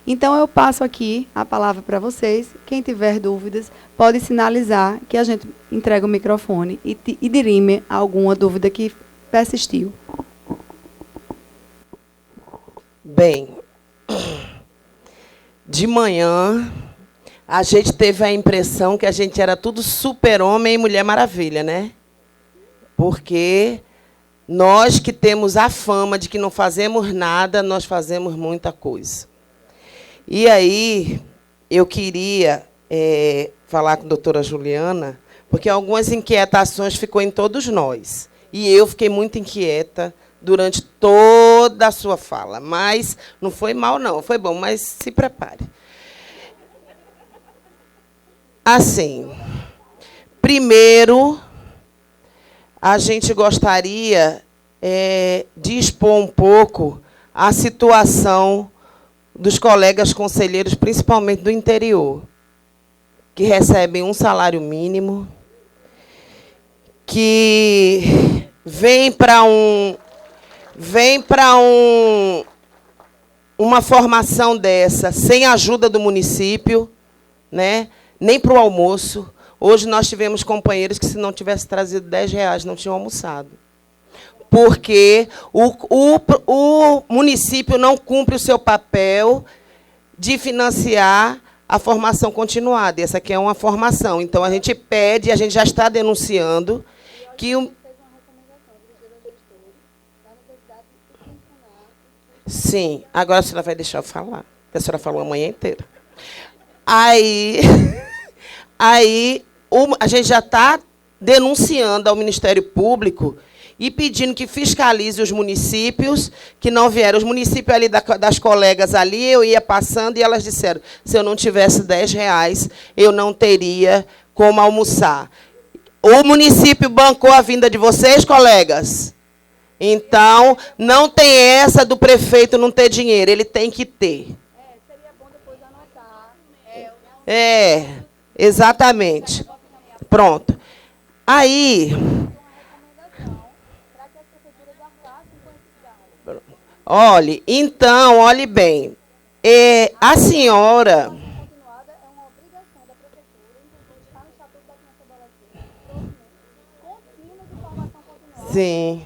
Então, eu passo aqui a palavra para vocês. Quem tiver dúvidas, pode sinalizar que a gente entrega o microfone e dirime alguma dúvida que persistiu. Bem, de manhã, a gente teve a impressão que a gente era tudo super-homem e Mulher Maravilha, né? Porque nós que temos a fama de que não fazemos nada, nós fazemos muita coisa. E aí, eu queria falar com a doutora Juliana, porque algumas inquietações ficou em todos nós. E eu fiquei muito inquieta durante toda a sua fala. Mas não foi mal, não. Foi bom, mas se prepare. Assim, primeiro, a gente gostaria de expor um pouco a situação dos colegas conselheiros, principalmente do interior, que recebem um salário mínimo, que vem para uma formação dessa sem ajuda do município, né? nem para o almoço. Hoje nós tivemos companheiros que, se não tivesse trazido R$10, não tinham almoçado. Porque o município não cumpre o seu papel de financiar a formação continuada. Essa aqui é uma formação. Então, a gente pede, a gente já está denunciando que o... Sim, agora a senhora vai deixar eu falar. A senhora falou a manhã inteira. Aí a gente já está denunciando ao Ministério Público e pedindo que fiscalize os municípios que não vieram. Os municípios ali das colegas ali, eu ia passando e elas disseram, se eu não tivesse R$10, eu não teria como almoçar. O município bancou a vinda de vocês, colegas? Então, não tem essa do prefeito não ter dinheiro, ele tem que ter. Seria bom depois anotar. Exatamente. Pronto. Aí... Olhe, então, olhe bem. A senhora... Sim.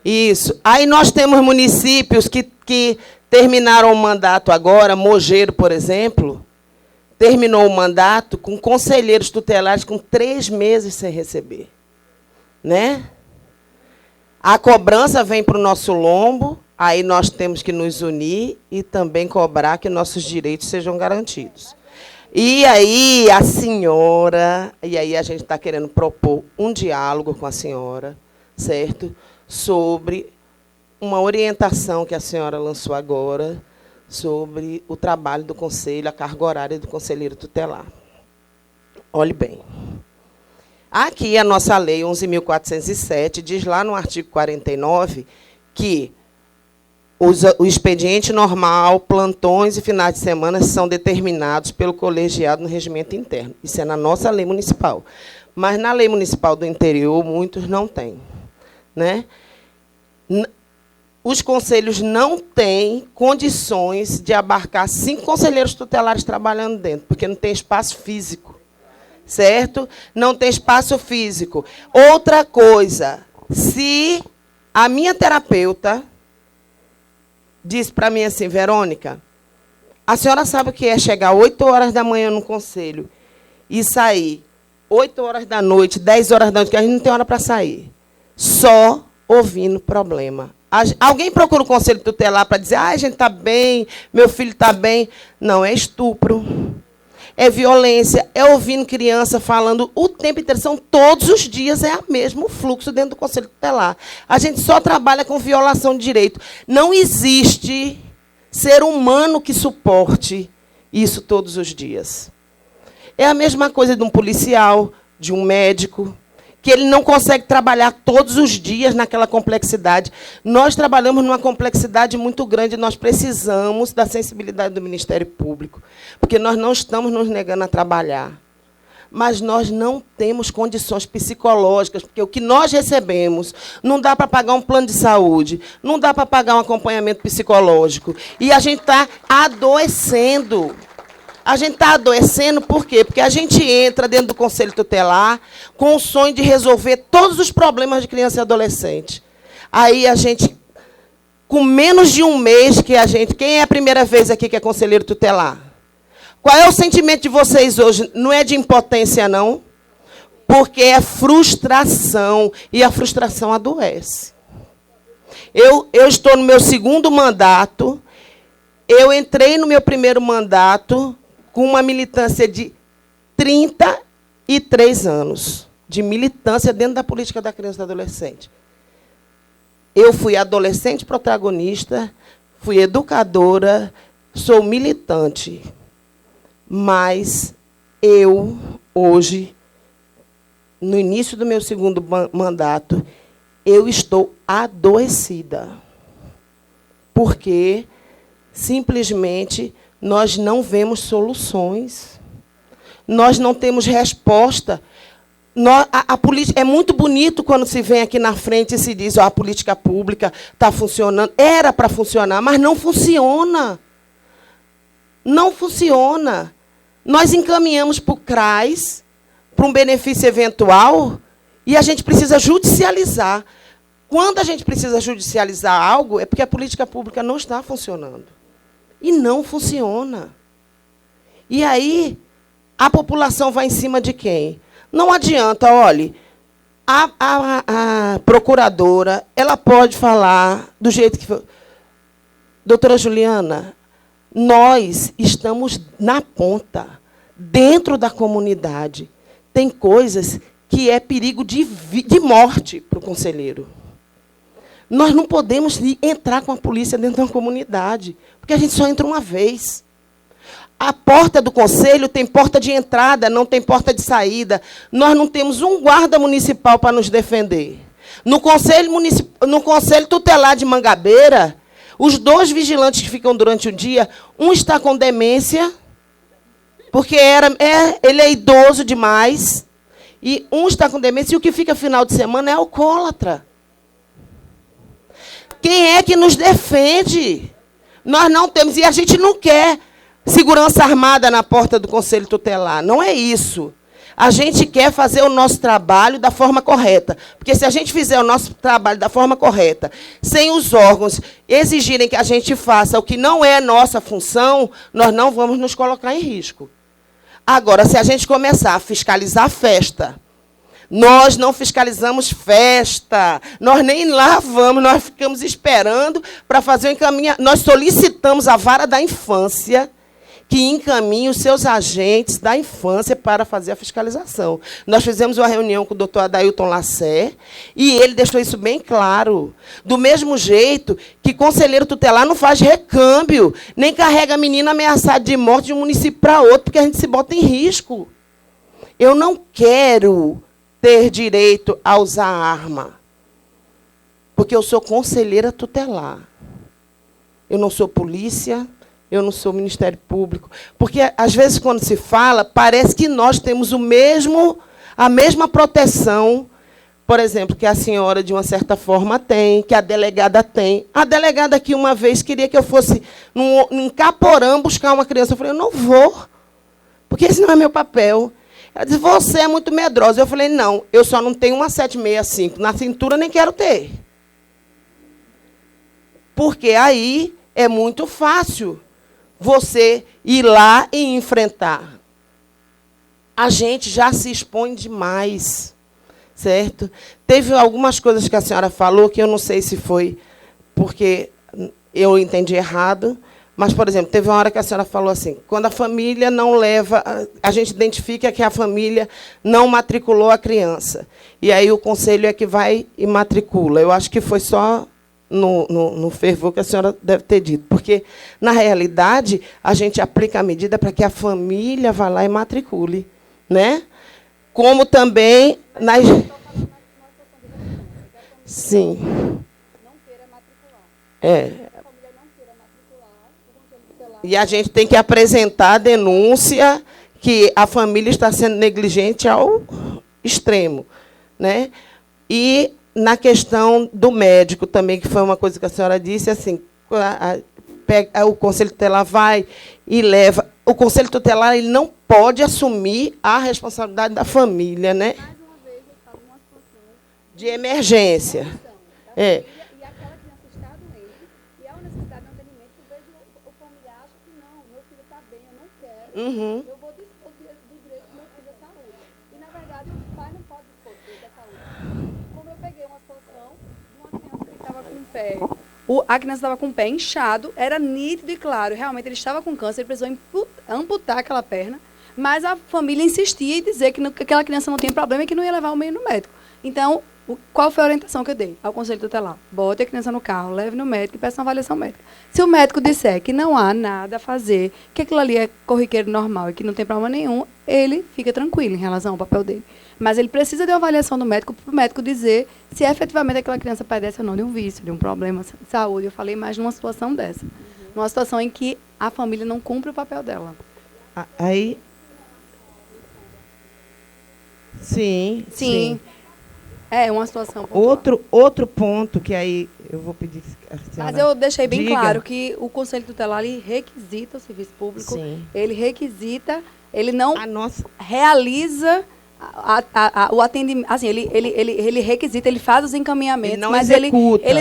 Isso. Aí nós temos municípios que terminaram o mandato agora, Mogeiro, por exemplo, terminou o mandato com conselheiros tutelares com 3 meses sem receber. Né? A cobrança vem para o nosso lombo, aí nós temos que nos unir e também cobrar que nossos direitos sejam garantidos. E aí a senhora, e aí a gente está querendo propor um diálogo com a senhora, certo? Sobre uma orientação que a senhora lançou agora sobre o trabalho do conselho, a carga horária do conselheiro tutelar. Olhe bem. Aqui a nossa lei 11.407 diz lá no artigo 49 que o expediente normal, plantões e finais de semana são determinados pelo colegiado no regimento interno. Isso é na nossa lei municipal. Mas na lei municipal do interior, muitos não têm. Né? Os conselhos não têm condições de abarcar 5 conselheiros tutelares trabalhando dentro, porque não tem espaço físico. Certo? Não tem espaço físico. Outra coisa, se a minha terapeuta disse para mim assim, Verônica, a senhora sabe o que é chegar 8 horas da manhã no conselho e sair 8 horas da noite, 10 horas da noite, que a gente não tem hora para sair, só ouvindo problema. Alguém procura o conselho tutelar para dizer, a gente está bem, meu filho está bem. Não, é estupro. É violência, é ouvindo criança falando o tempo inteiro. São todos os dias, é o mesmo fluxo dentro do Conselho Tutelar. A gente só trabalha com violação de direito. Não existe ser humano que suporte isso todos os dias. É a mesma coisa de um policial, de um médico, que ele não consegue trabalhar todos os dias naquela complexidade. Nós trabalhamos numa complexidade muito grande, nós precisamos da sensibilidade do Ministério Público, porque nós não estamos nos negando a trabalhar, mas nós não temos condições psicológicas, porque o que nós recebemos não dá para pagar um plano de saúde, não dá para pagar um acompanhamento psicológico, e a gente está adoecendo. A gente está adoecendo por quê? Porque a gente entra dentro do Conselho Tutelar com o sonho de resolver todos os problemas de criança e adolescente. Aí a gente, com menos de um mês que a gente... Quem é a primeira vez aqui que é conselheiro tutelar? Qual é o sentimento de vocês hoje? Não é de impotência, não? Porque é frustração, e a frustração adoece. Eu estou no meu 2º mandato, eu entrei no meu 1º mandato com uma militância de 33 anos, de militância dentro da política da criança e do adolescente. Eu fui adolescente protagonista, fui educadora, sou militante. Mas eu, hoje, no início do meu 2º mandato, eu estou adoecida. Porque, simplesmente, nós não vemos soluções. Nós não temos resposta. A política, é muito bonito quando se vem aqui na frente e se diz, a política pública está funcionando. Era para funcionar, mas não funciona. Não funciona. nós encaminhamos para o CRAS, para um benefício eventual, e a gente precisa judicializar. Quando a gente precisa judicializar algo, é porque a política pública não está funcionando. E não funciona. E aí, a população vai em cima de quem? Não adianta, olhe, a procuradora, ela pode falar do jeito que for. Doutora Juliana, nós estamos na ponta, dentro da comunidade. Tem coisas que é perigo de morte para o conselheiro. Nós não podemos entrar com a polícia dentro da comunidade, porque a gente só entra uma vez. A porta do conselho tem porta de entrada, não tem porta de saída. Nós não temos um guarda municipal para nos defender. No conselho tutelar de Mangabeira, os 2 vigilantes que ficam durante o dia, um está com demência, porque ele é idoso demais, e um está com demência, e o que fica final de semana é alcoólatra. Quem é que nos defende? Nós não temos, e a gente não quer segurança armada na porta do Conselho Tutelar. Não é isso. A gente quer fazer o nosso trabalho da forma correta. Porque se a gente fizer o nosso trabalho da forma correta, sem os órgãos exigirem que a gente faça o que não é nossa função, nós não vamos nos colocar em risco. Agora, se a gente começar a fiscalizar a festa, nós não fiscalizamos festa, nós nem lá vamos, nós ficamos esperando para fazer o encaminhamento. Nós solicitamos a vara da infância que encaminhe os seus agentes da infância para fazer a fiscalização. Nós fizemos uma reunião com o doutor Adailton Lacer e ele deixou isso bem claro. Do mesmo jeito que conselheiro tutelar não faz recâmbio, nem carrega a menina ameaçada de morte de um município para outro, porque a gente se bota em risco. Eu não quero ter direito a usar arma, porque eu sou conselheira tutelar. Eu não sou polícia, eu não sou Ministério Público. Porque, às vezes, quando se fala, parece que nós temos a mesma proteção, por exemplo, que a senhora, de uma certa forma, tem, que a delegada tem. A delegada aqui, uma vez, queria que eu fosse em Caporã buscar uma criança. Eu falei, eu não vou, porque esse não é meu papel. Ela disse, você é muito medrosa. Eu falei, não, eu só não tenho uma 765. Na cintura, nem quero ter. Porque aí é muito fácil você ir lá e enfrentar. A gente já se expõe demais, certo? Teve algumas coisas que a senhora falou que eu não sei se foi porque eu entendi errado, mas, por exemplo, teve uma hora que a senhora falou assim, quando a família não leva, a gente identifica que a família não matriculou a criança, e aí o conselho é que vai e matricula. Eu acho que foi só no fervor que a senhora deve ter dito. Porque, na realidade, a gente aplica a medida para que a família vá lá e matricule. Né? Como também nas... Sim. E a gente tem que apresentar a denúncia que a família está sendo negligente ao extremo. Né? E na questão do médico também, que foi uma coisa que a senhora disse, assim, o Conselho Tutelar vai e leva. O Conselho Tutelar ele não pode assumir a responsabilidade da família, né? Mais uma vez, eu falo uma situação de emergência. É. E aquela criança está doente, e há uma necessidade de atendimento, eu vejo o familiar acha que não, meu filho está bem, eu não quero, eu vou dispor do direito do meu filho à saúde. E, na verdade, o pai não pode dispor do direito à saúde. Como eu peguei uma situação de uma criança que estava com o pé, a criança estava com o pé inchado, era nítido e claro, realmente ele estava com câncer, ele precisou amputar aquela perna, mas a família insistia em dizer que aquela criança não tinha problema e que não ia levar o meio no médico. Então, qual foi a orientação que eu dei ao Conselho Tutelar? Bote a criança no carro, leve no médico e peça uma avaliação médica. Se o médico disser que não há nada a fazer, que aquilo ali é corriqueiro normal e que não tem problema nenhum, ele fica tranquilo em relação ao papel dele. Mas ele precisa de uma avaliação do médico para o médico dizer se efetivamente aquela criança padece ou não de um vício, de um problema de saúde. Eu falei mais numa situação dessa. Numa situação em que a família não cumpre o papel dela. Aí... Sim. É uma situação outro ponto que aí eu vou pedir que a senhora Mas eu deixei bem diga. Claro que o Conselho Tutelar ele requisita o serviço público, Sim. ele requisita ele não realiza o atendimento, assim, ele requisita, ele faz os encaminhamentos, mas ele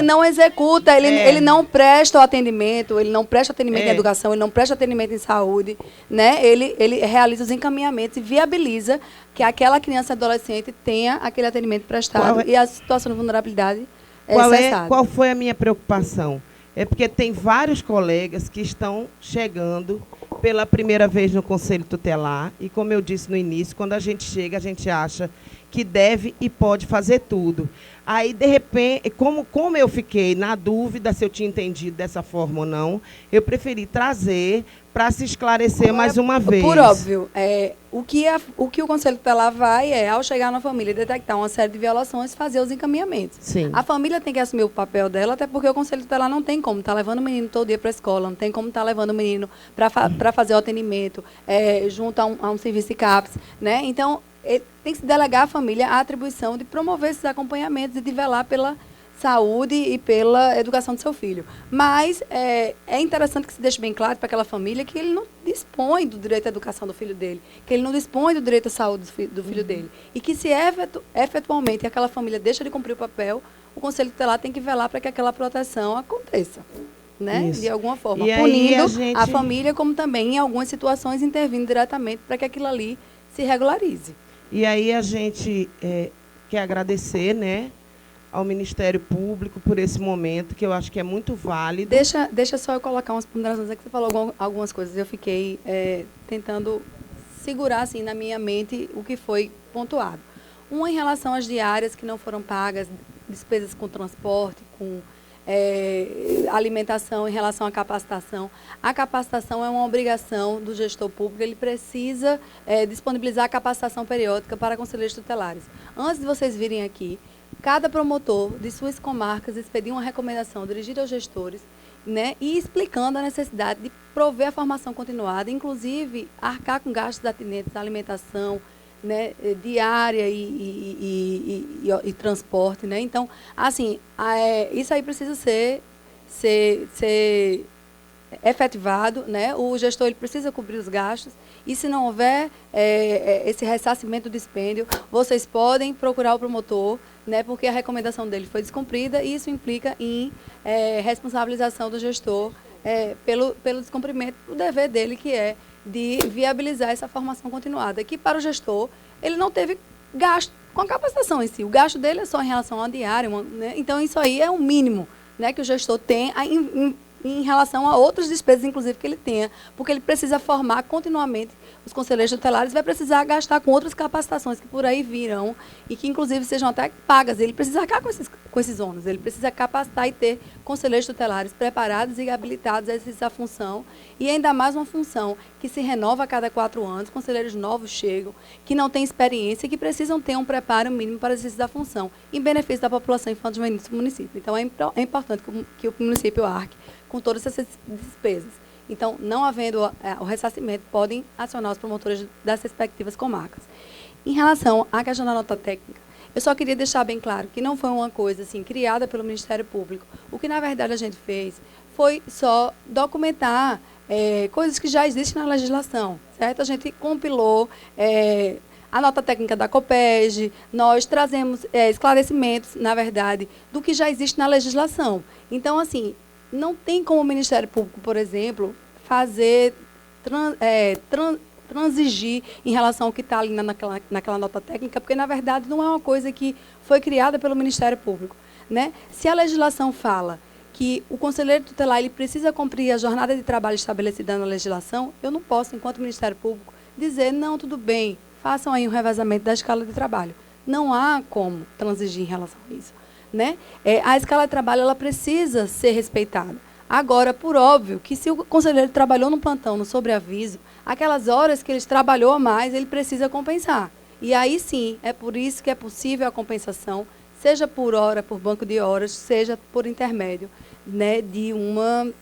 não executa, ele não presta o atendimento, ele não presta atendimento em educação, ele não presta atendimento em saúde, né? Ele realiza os encaminhamentos e viabiliza que aquela criança e adolescente tenha aquele atendimento prestado e a situação de vulnerabilidade cessada. Qual foi a minha preocupação? É porque tem vários colegas que estão chegando pela primeira vez no Conselho Tutelar e, como eu disse no início, quando a gente chega, a gente acha que deve e pode fazer tudo. Aí, de repente, como eu fiquei na dúvida se eu tinha entendido dessa forma ou não, eu preferi trazer para se esclarecer mais uma vez. Por óbvio, o que o Conselho Tutelar vai ao chegar na família, detectar uma série de violações, fazer os encaminhamentos. Sim. A família tem que assumir o papel dela, até porque o Conselho Tutelar não tem como estar levando o menino todo dia para a escola, não tem como estar levando o menino para fazer o atendimento junto a um serviço de CAPS, né? Então, tem que se delegar à família a atribuição de promover esses acompanhamentos e de velar pela saúde e pela educação do seu filho. Mas é interessante que se deixe bem claro para aquela família que ele não dispõe do direito à educação do filho dele, que ele não dispõe do direito à saúde do filho dele. E que se efetualmente aquela família deixa de cumprir o papel, o Conselho Tutelar tem que velar para que aquela proteção aconteça, né? De alguma forma, e punindo a família, como também, em algumas situações, intervindo diretamente para que aquilo ali se regularize. E aí a gente quer agradecer, né, ao Ministério Público por esse momento, que eu acho que é muito válido. Deixa só eu colocar umas ponderações aqui, que você falou algumas coisas. Eu fiquei tentando segurar assim, na minha mente o que foi pontuado. Uma em relação às diárias que não foram pagas, despesas com transporte, com alimentação, em relação à capacitação. A capacitação é uma obrigação do gestor público, ele precisa disponibilizar a capacitação periódica para conselheiros tutelares. Antes de vocês virem aqui, cada promotor de suas comarcas expedir uma recomendação dirigida aos gestores, né, e explicando a necessidade de prover a formação continuada, inclusive arcar com gastos atinentes à alimentação, né, diária e transporte, né? Então, assim, isso aí precisa ser efetivado, né? O gestor ele precisa cobrir os gastos e, se não houver esse ressarcimento do dispêndio, vocês podem procurar o promotor, né? Porque a recomendação dele foi descumprida e isso implica em responsabilização do gestor pelo descumprimento do dever dele, que é de viabilizar essa formação continuada, que para o gestor, ele não teve gasto com a capacitação em si. O gasto dele é só em relação ao diário, né? Então, isso aí é o mínimo, né, que o gestor tem em relação a outras despesas, inclusive, que ele tenha, porque ele precisa formar continuamente os conselheiros tutelares, vai precisar gastar com outras capacitações que por aí virão e que, inclusive, sejam até pagas. Ele precisa arcar com esses ônus, ele precisa capacitar e ter conselheiros tutelares preparados e habilitados a exercer a função, e ainda mais uma função que se renova a cada 4 anos, conselheiros novos chegam, que não têm experiência e que precisam ter um preparo mínimo para exercer da função, em benefício da população infantil do município. Então, é importante que o município arque com todas essas despesas. Então, não havendo o ressarcimento, podem acionar os promotores das respectivas comarcas. Em relação à questão da nota técnica, eu só queria deixar bem claro que não foi uma coisa assim criada pelo Ministério Público. O que, na verdade, a gente fez foi só documentar coisas que já existem na legislação, certo? A gente compilou a nota técnica da COPEGE, nós trazemos esclarecimentos, na verdade, do que já existe na legislação. Então, assim, não tem como o Ministério Público, por exemplo, fazer transigir em relação ao que está ali naquela nota técnica, porque, na verdade, não é uma coisa que foi criada pelo Ministério Público, né? Se a legislação fala que o conselheiro tutelar ele precisa cumprir a jornada de trabalho estabelecida na legislação, eu não posso, enquanto Ministério Público, dizer, não, tudo bem, façam aí um revezamento da escala de trabalho. Não há como transigir em relação a isso, né? A escala de trabalho ela precisa ser respeitada. Agora, por óbvio, que se o conselheiro trabalhou no plantão, no sobreaviso, aquelas horas que ele trabalhou a mais, ele precisa compensar. E aí sim, é por isso que é possível a compensação, seja por hora, por banco de horas, seja por intermédio, né, de uma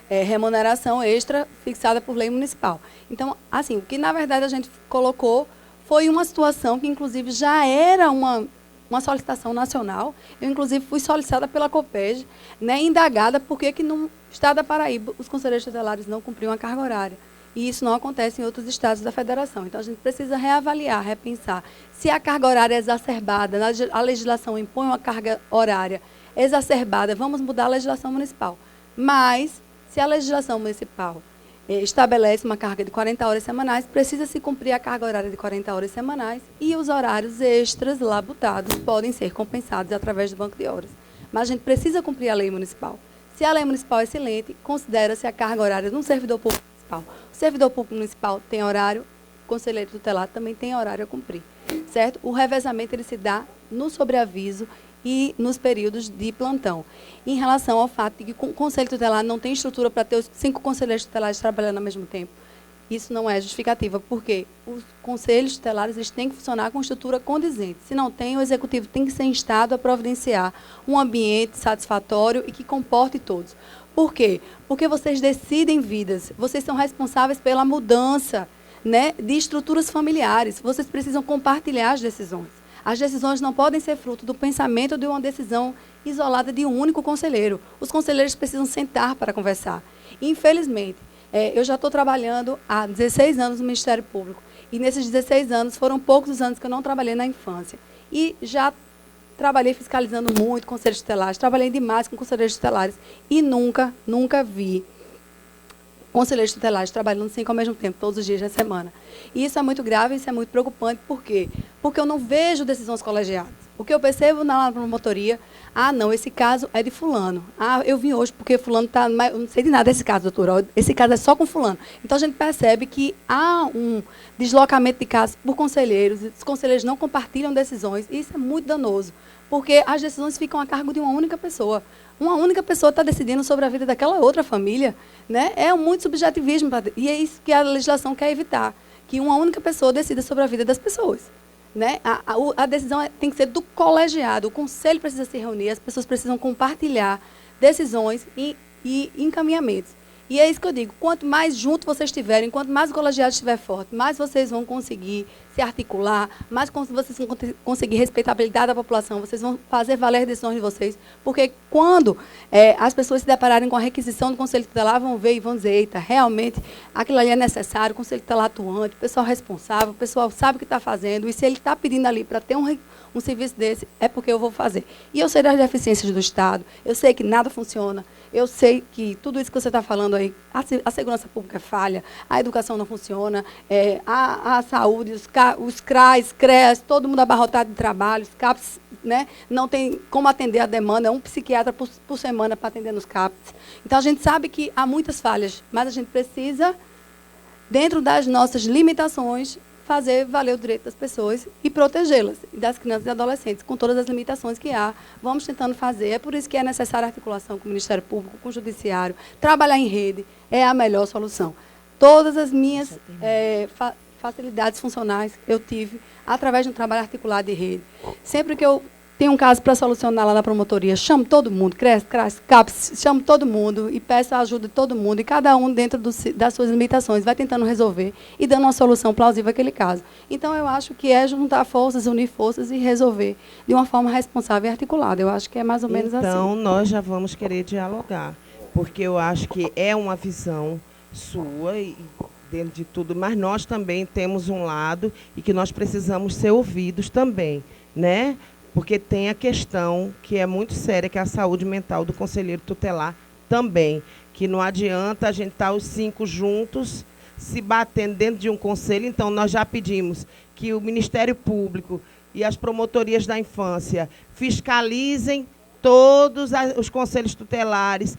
remuneração extra fixada por lei municipal. Então, assim, o que na verdade a gente colocou foi uma situação que, inclusive, já era uma solicitação nacional. Eu, inclusive, fui solicitada pela COPEGE, né, indagada por que no estado da Paraíba os conselheiros tutelares não cumpriam a carga horária. E isso não acontece em outros estados da federação. Então, a gente precisa reavaliar, repensar. Se a carga horária é exacerbada, a legislação impõe uma carga horária exacerbada, vamos mudar a legislação municipal. Mas, se a legislação municipal estabelece uma carga de 40 horas semanais, precisa se cumprir a carga horária de 40 horas semanais e os horários extras labutados podem ser compensados através do banco de horas. Mas a gente precisa cumprir a lei municipal. Se a lei municipal é excelente, considera-se a carga horária de um servidor público municipal. O servidor público municipal tem horário, o conselheiro tutelar também tem horário a cumprir, certo? O revezamento ele se dá no sobreaviso e nos períodos de plantão. Em relação ao fato de que o Conselho Tutelar não tem estrutura para ter os 5 conselheiros tutelares trabalhando ao mesmo tempo, isso não é justificativa, porque os conselhos tutelares eles têm que funcionar com estrutura condizente. Se não tem, o Executivo tem que ser instado a providenciar um ambiente satisfatório e que comporte todos. Por quê? Porque vocês decidem vidas, vocês são responsáveis pela mudança, né, de estruturas familiares, vocês precisam compartilhar as decisões. As decisões não podem ser fruto do pensamento de uma decisão isolada de um único conselheiro. Os conselheiros precisam sentar para conversar. Infelizmente, eu já estou trabalhando há 16 anos no Ministério Público. E nesses 16 anos, foram poucos os anos que eu não trabalhei na infância. E já trabalhei fiscalizando muito conselhos tutelares, trabalhei demais com conselheiros tutelares. E nunca vi conselheiros tutelares trabalhando 5 ao mesmo tempo, todos os dias da semana. E isso é muito grave, isso é muito preocupante. Por quê? Porque eu não vejo decisões colegiadas. O que eu percebo na promotoria, não, esse caso é de fulano. Eu vim hoje porque fulano está... Eu não sei de nada desse caso, doutora. Esse caso é só com fulano. Então, a gente percebe que há um deslocamento de casos por conselheiros, os conselheiros não compartilham decisões, e isso é muito danoso, porque as decisões ficam a cargo de uma única pessoa. Uma única pessoa está decidindo sobre a vida daquela outra família, né? É muito subjetivismo, e é isso que a legislação quer evitar, que uma única pessoa decida sobre a vida das pessoas. Né? A decisão tem que ser do colegiado, o conselho precisa se reunir, as pessoas precisam compartilhar decisões e encaminhamentos. E é isso que eu digo, quanto mais junto vocês estiverem, quanto mais o colegiado estiver forte, mais vocês vão conseguir se articular, mais vocês vão conseguir respeitabilidade da população, vocês vão fazer valer as decisões de vocês, porque quando as pessoas se depararem com a requisição do Conselho Tutelar, vão ver e vão dizer, eita, realmente, aquilo ali é necessário, o Conselho Tutelar atuante, o pessoal responsável, o pessoal sabe o que está fazendo, e se ele está pedindo ali para ter um serviço desse, é porque eu vou fazer. E eu sei das deficiências do Estado, eu sei que nada funciona, eu sei que tudo isso que você está falando aí, a segurança pública falha, a educação não funciona, a saúde, os CRAs, CREAS, todo mundo abarrotado de trabalho, os CAPs, né, não tem como atender a demanda, um psiquiatra por semana para atender nos CAPs. Então, a gente sabe que há muitas falhas, mas a gente precisa, dentro das nossas limitações, fazer valer o direito das pessoas e protegê-las, das crianças e adolescentes, com todas as limitações que há. Vamos tentando fazer. É por isso que é necessária a articulação com o Ministério Público, com o Judiciário. Trabalhar em rede é a melhor solução. Todas as minhas facilidades funcionais eu tive através de um trabalho articulado de rede. Sempre que eu tenho um caso para solucionar lá na promotoria, chamo todo mundo, CRES, CAPS, chamo todo mundo e peço a ajuda de todo mundo, e cada um dentro das suas limitações vai tentando resolver e dando uma solução plausível àquele caso. Então, eu acho que é juntar forças, unir forças e resolver de uma forma responsável e articulada. Eu acho que é mais ou menos assim. Então, nós já vamos querer dialogar, porque eu acho que é uma visão sua e dentro de tudo, mas nós também temos um lado e que nós precisamos ser ouvidos também, né? Porque tem a questão que é muito séria, que é a saúde mental do conselheiro tutelar também, que não adianta a gente estar os 5 juntos se batendo dentro de um conselho. Então, nós já pedimos que o Ministério Público e as promotorias da infância fiscalizem todos os conselhos tutelares,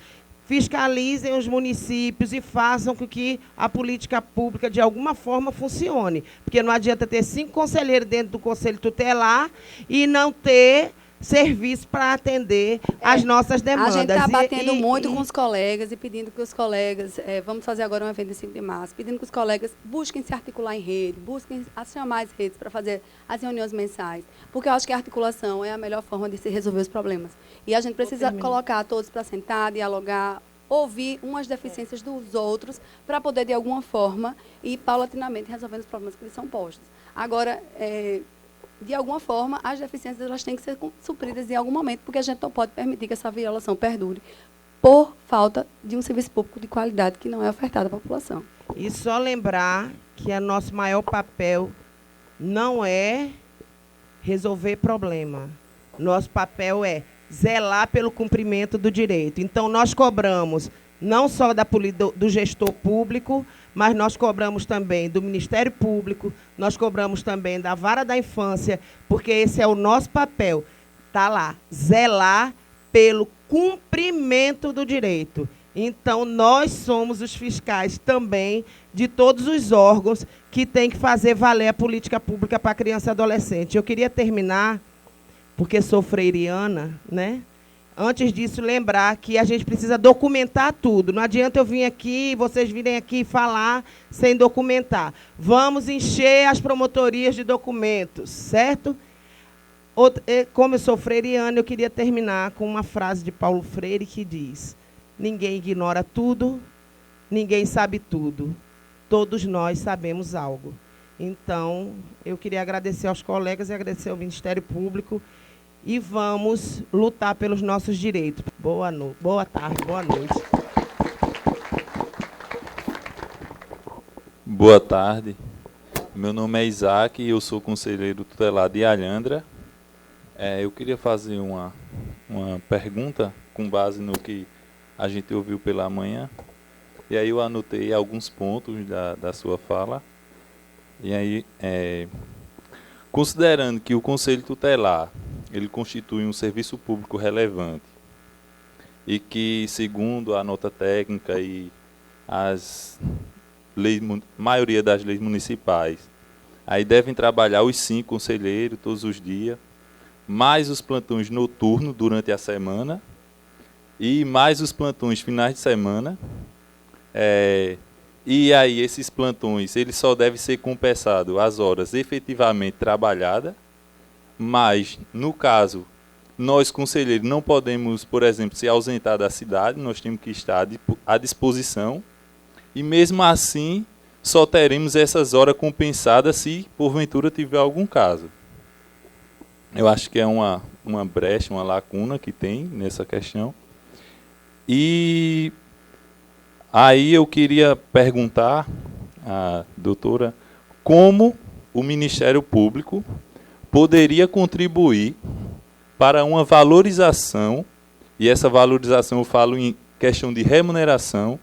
fiscalizem os municípios e façam com que a política pública, de alguma forma, funcione. Porque não adianta ter 5 conselheiros dentro do Conselho Tutelar e não ter serviço para atender as nossas demandas. A gente está batendo muito com os colegas e pedindo que os colegas, vamos fazer agora um evento de 5 de março, pedindo que os colegas busquem se articular em rede, busquem chamar as redes para fazer as reuniões mensais, porque eu acho que a articulação é a melhor forma de se resolver os problemas. E a gente precisa colocar todos para sentar, dialogar, ouvir umas deficiências dos outros para poder, de alguma forma, ir paulatinamente resolvendo os problemas que lhes são postos. Agora, de alguma forma, as deficiências elas têm que ser supridas em algum momento, porque a gente não pode permitir que essa violação perdure por falta de um serviço público de qualidade que não é ofertado à população. E só lembrar que o nosso maior papel não é resolver problema. Nosso papel é zelar pelo cumprimento do direito. Então, nós cobramos não só do gestor público, mas nós cobramos também do Ministério Público, nós cobramos também da Vara da Infância, porque esse é o nosso papel. Está lá, zelar pelo cumprimento do direito. Então, nós somos os fiscais também de todos os órgãos que têm que fazer valer a política pública para a criança e adolescente. Eu queria terminar, porque sou freiriana, né? Antes disso, lembrar que a gente precisa documentar tudo. Não adianta eu vir aqui, vocês virem aqui falar sem documentar. Vamos encher as promotorias de documentos, certo? Como eu sou freiriana, eu queria terminar com uma frase de Paulo Freire que diz: ninguém ignora tudo, ninguém sabe tudo. Todos nós sabemos algo. Então, eu queria agradecer aos colegas e agradecer ao Ministério Público. E vamos lutar pelos nossos direitos. Boa tarde, boa noite. Boa tarde. Meu nome é Isaac e eu sou conselheiro tutelar de Alhandra. Eu queria fazer uma pergunta com base no que a gente ouviu pela manhã. E aí eu anotei alguns pontos da sua fala. E aí, considerando que o Conselho Tutelar ele constitui um serviço público relevante e que, segundo a nota técnica e as leis, maioria das leis municipais, aí devem trabalhar os 5 conselheiros todos os dias, mais os plantões noturnos durante a semana e mais os plantões finais de semana. E aí esses plantões eles só devem ser compensados as horas efetivamente trabalhadas. Mas, no caso, nós, conselheiros, não podemos, por exemplo, se ausentar da cidade, nós temos que estar à disposição. E, mesmo assim, só teremos essas horas compensadas se, porventura, tiver algum caso. Eu acho que é uma brecha, uma lacuna que tem nessa questão. E aí eu queria perguntar à doutora como o Ministério Público poderia contribuir para uma valorização, e essa valorização eu falo em questão de remuneração,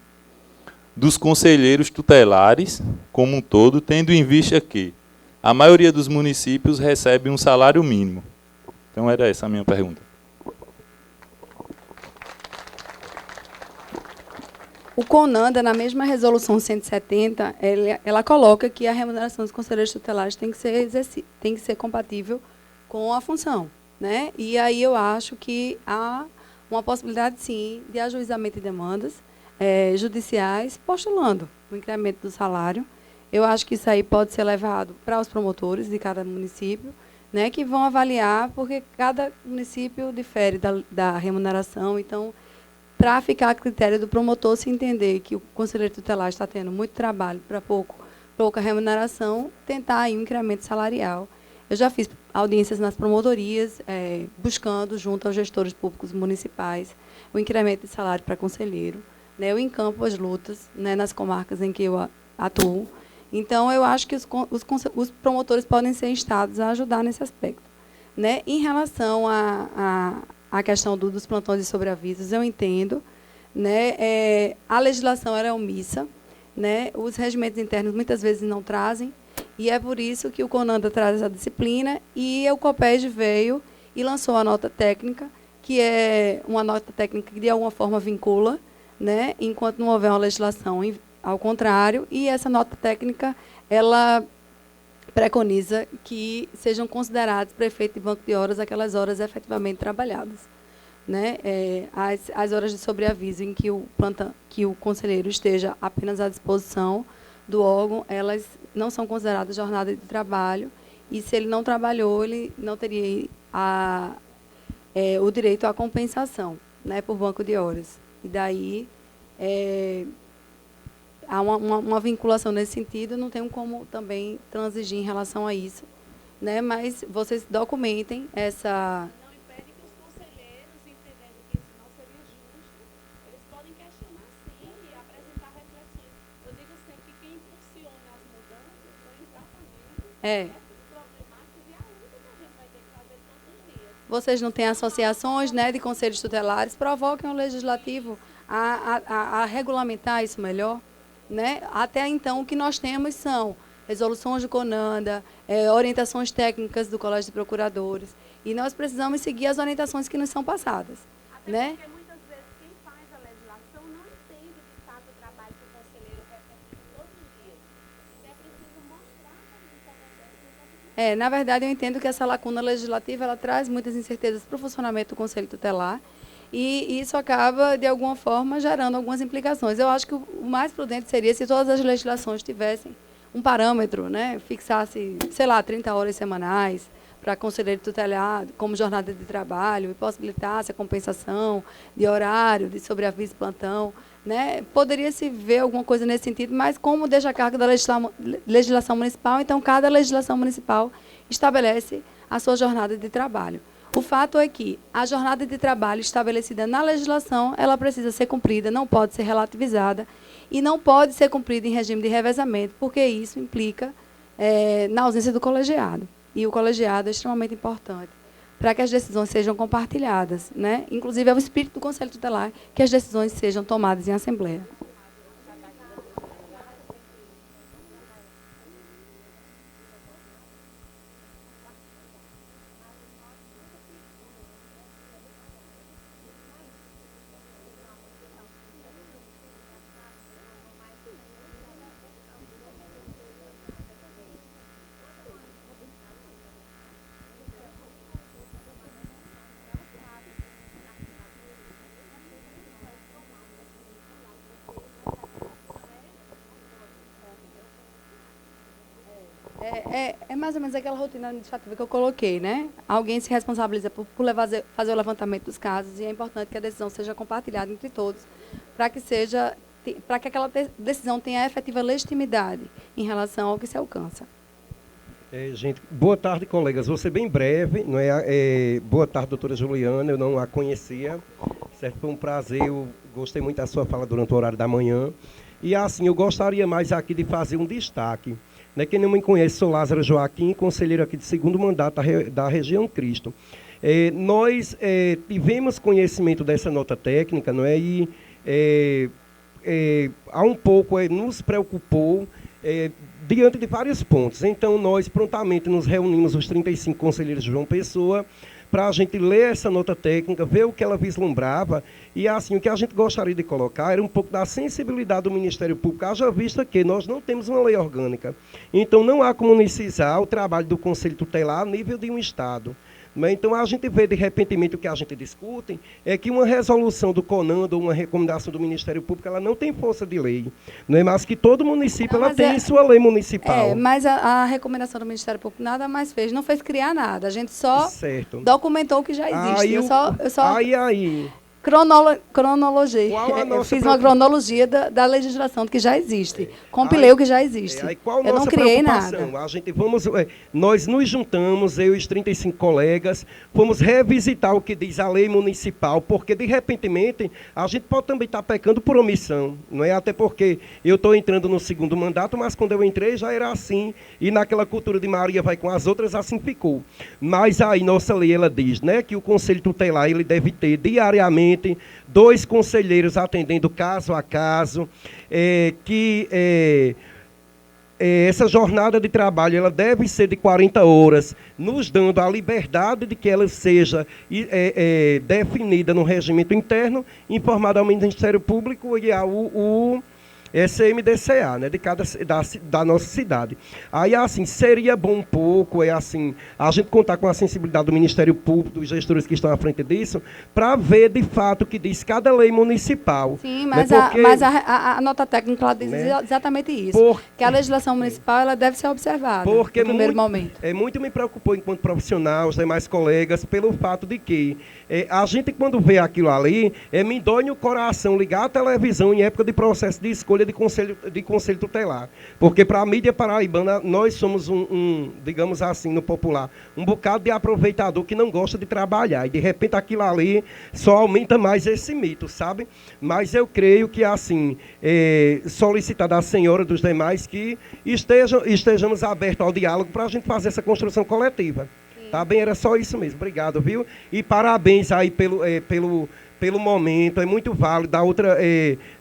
dos conselheiros tutelares como um todo, tendo em vista que a maioria dos municípios recebe um salário mínimo. Então era essa a minha pergunta. O CONANDA, na mesma resolução 170, ela coloca que a remuneração dos conselheiros tutelares tem que ser compatível com a função, né? E aí eu acho que há uma possibilidade, sim, de ajuizamento de demandas judiciais postulando o incremento do salário. Eu acho que isso aí pode ser levado para os promotores de cada município, né, que vão avaliar, porque cada município difere da remuneração. Então, para ficar a critério do promotor se entender que o conselheiro tutelar está tendo muito trabalho para pouca remuneração, tentar aí um incremento salarial. Eu já fiz audiências nas promotorias, buscando, junto aos gestores públicos municipais, o incremento de salário para conselheiro. Né, eu encampo as lutas, né, nas comarcas em que eu atuo. Então, eu acho que os promotores podem ser instados a ajudar nesse aspecto. Né? Em relação a questão dos plantões de sobreavisos, eu entendo, né? A legislação era omissa, né? Os regimentos internos muitas vezes não trazem, e é por isso que o CONANDA traz essa disciplina, e o COPEG veio e lançou a nota técnica, que é uma nota técnica que de alguma forma vincula, né? Enquanto não houver uma legislação ao contrário, e essa nota técnica ela preconiza que sejam considerados para efeito de banco de horas aquelas horas efetivamente trabalhadas. Né? As horas de sobreaviso em que o conselheiro esteja apenas à disposição do órgão, elas não são consideradas jornada de trabalho, e se ele não trabalhou, ele não teria o direito à compensação, né, por banco de horas. E daí há uma vinculação nesse sentido, não tenho como também transigir em relação a isso, né? Mas vocês documentem essa... Não impede que os conselheiros, entendendo que isso não seria justo, eles podem questionar sim e apresentar reflexões. Eu digo sempre que É. Vocês não têm associações, né, de conselhos tutelares, provoquem o legislativo a regulamentar isso melhor, né? Até então, o que nós temos são resoluções do CONANDA, orientações técnicas do Colégio de Procuradores, e nós precisamos seguir as orientações que nos são passadas, né? Porque muitas vezes quem faz a legislação não entende de fato o trabalho que o conselheiro repete todos os dias. Então é preciso mostrar para Na verdade, eu entendo que essa lacuna legislativa ela traz muitas incertezas para o funcionamento do Conselho Tutelar, e isso acaba, de alguma forma, gerando algumas implicações. Eu acho que o mais prudente seria se todas as legislações tivessem um parâmetro, né, fixasse, sei lá, 30 horas semanais para conselheiro tutelar como jornada de trabalho e possibilitasse a compensação de horário, de sobreaviso plantão, né? Poderia-se ver alguma coisa nesse sentido, mas como deixa a carga da legislação municipal, então cada legislação municipal estabelece a sua jornada de trabalho. O fato é que a jornada de trabalho estabelecida na legislação, ela precisa ser cumprida, não pode ser relativizada e não pode ser cumprida em regime de revezamento, porque isso implica na ausência do colegiado. E o colegiado é extremamente importante para que as decisões sejam compartilhadas, né? Inclusive, é o espírito do Conselho Tutelar que as decisões sejam tomadas em assembleia. É mais ou menos aquela rotina administrativa que eu coloquei, né? Alguém se responsabiliza por fazer o levantamento dos casos, e é importante que a decisão seja compartilhada entre todos, para que aquela decisão tenha efetiva legitimidade em relação ao que se alcança. Gente, boa tarde, colegas. Vou ser bem breve, não é? Boa tarde, doutora Juliana, eu não a conhecia, certo? Foi um prazer, eu gostei muito da sua fala durante o horário da manhã. E assim, eu gostaria mais aqui de fazer um destaque. Quem não me conhece, sou Lázaro Joaquim, conselheiro aqui de segundo mandato da região Cristo. Nós tivemos conhecimento dessa nota técnica, não é? E há um pouco nos preocupou diante de vários pontos. Então, nós prontamente nos reunimos, os 35 conselheiros de João Pessoa, para a gente ler essa nota técnica, ver o que ela vislumbrava, e assim, o que a gente gostaria de colocar era um pouco da sensibilidade do Ministério Público, haja vista que nós não temos uma lei orgânica. Então, não há como unificar o trabalho do Conselho Tutelar a nível de um Estado. Então, a gente vê, de repente, o que a gente discute é que uma resolução do CONANDA ou uma recomendação do Ministério Público, ela não tem força de lei, não é? Mas que todo município ela tem sua lei municipal. Mas a recomendação do Ministério Público nada mais fez, não fez criar nada, a gente só documentou o que já existe. Cronologia. Eu fiz uma cronologia da legislação que já existe. Compilei o que já existe. Eu não criei nada. Nós nos juntamos, eu e os 35 colegas, fomos revisitar o que diz a lei municipal, porque, de repente, a gente pode também estar pecando por omissão, não é? Até porque eu estou entrando no segundo mandato, mas quando eu entrei já era assim, e naquela cultura de Maria vai com as outras, assim ficou. Mas aí nossa lei, ela diz, né, que o Conselho Tutelar ele deve ter diariamente 2 conselheiros atendendo caso a caso, essa jornada de trabalho ela deve ser de 40 horas, nos dando a liberdade de que ela seja definida no regimento interno, informada ao Ministério Público e ao SMDCA, né, da nossa cidade. Aí, assim, seria bom um pouco, assim, a gente contar com a sensibilidade do Ministério Público, dos gestores que estão à frente disso, para ver, de fato, o que diz cada lei municipal. Sim, mas, né, a nota técnica ela diz, né, exatamente isso, que a legislação municipal ela deve ser observada no primeiro momento. Muito me preocupou, enquanto profissional, os demais colegas, pelo fato de que a gente, quando vê aquilo ali, me dói no coração ligar a televisão em época de processo de escolha escolha de conselho tutelar. Porque para a mídia paraibana, nós somos digamos assim, no popular, um bocado de aproveitador que não gosta de trabalhar. E, de repente, aquilo ali só aumenta mais esse mito, sabe? Mas eu creio que, assim, solicitar da senhora e dos demais que estejamos abertos ao diálogo para a gente fazer essa construção coletiva. Tá bem? Era só isso mesmo. Obrigado, viu? E parabéns aí pelo momento, é muito válido. Da outra,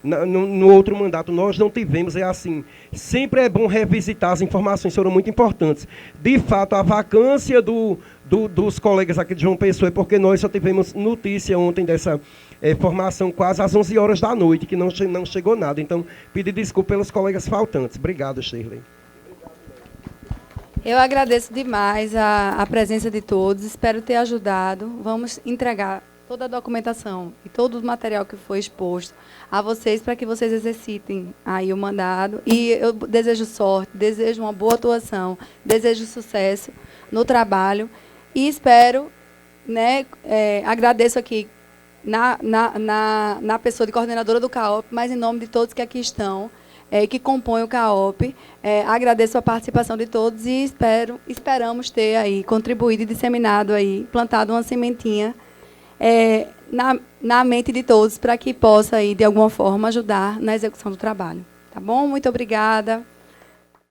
no outro mandato nós não tivemos, assim, sempre é bom revisitar, as informações foram muito importantes. De fato, a vacância dos colegas aqui de João Pessoa é porque nós só tivemos notícia ontem dessa formação quase às 11 horas da noite, que não chegou nada. Então, pedir desculpa pelos colegas faltantes. Obrigado, Shirley. Eu agradeço demais a presença de todos, espero ter ajudado. Vamos entregar toda a documentação e todo o material que foi exposto a vocês para que vocês exercitem aí o mandado. E eu desejo sorte, desejo uma boa atuação, desejo sucesso no trabalho e espero, né, agradeço aqui na pessoa de coordenadora do CAOP, mas em nome de todos que aqui estão, que compõem o CAOP, agradeço a participação de todos e esperamos ter aí contribuído e disseminado aí, plantado uma sementinha na mente de todos para que possa aí, de alguma forma, ajudar na execução do trabalho. Tá bom? Muito obrigada.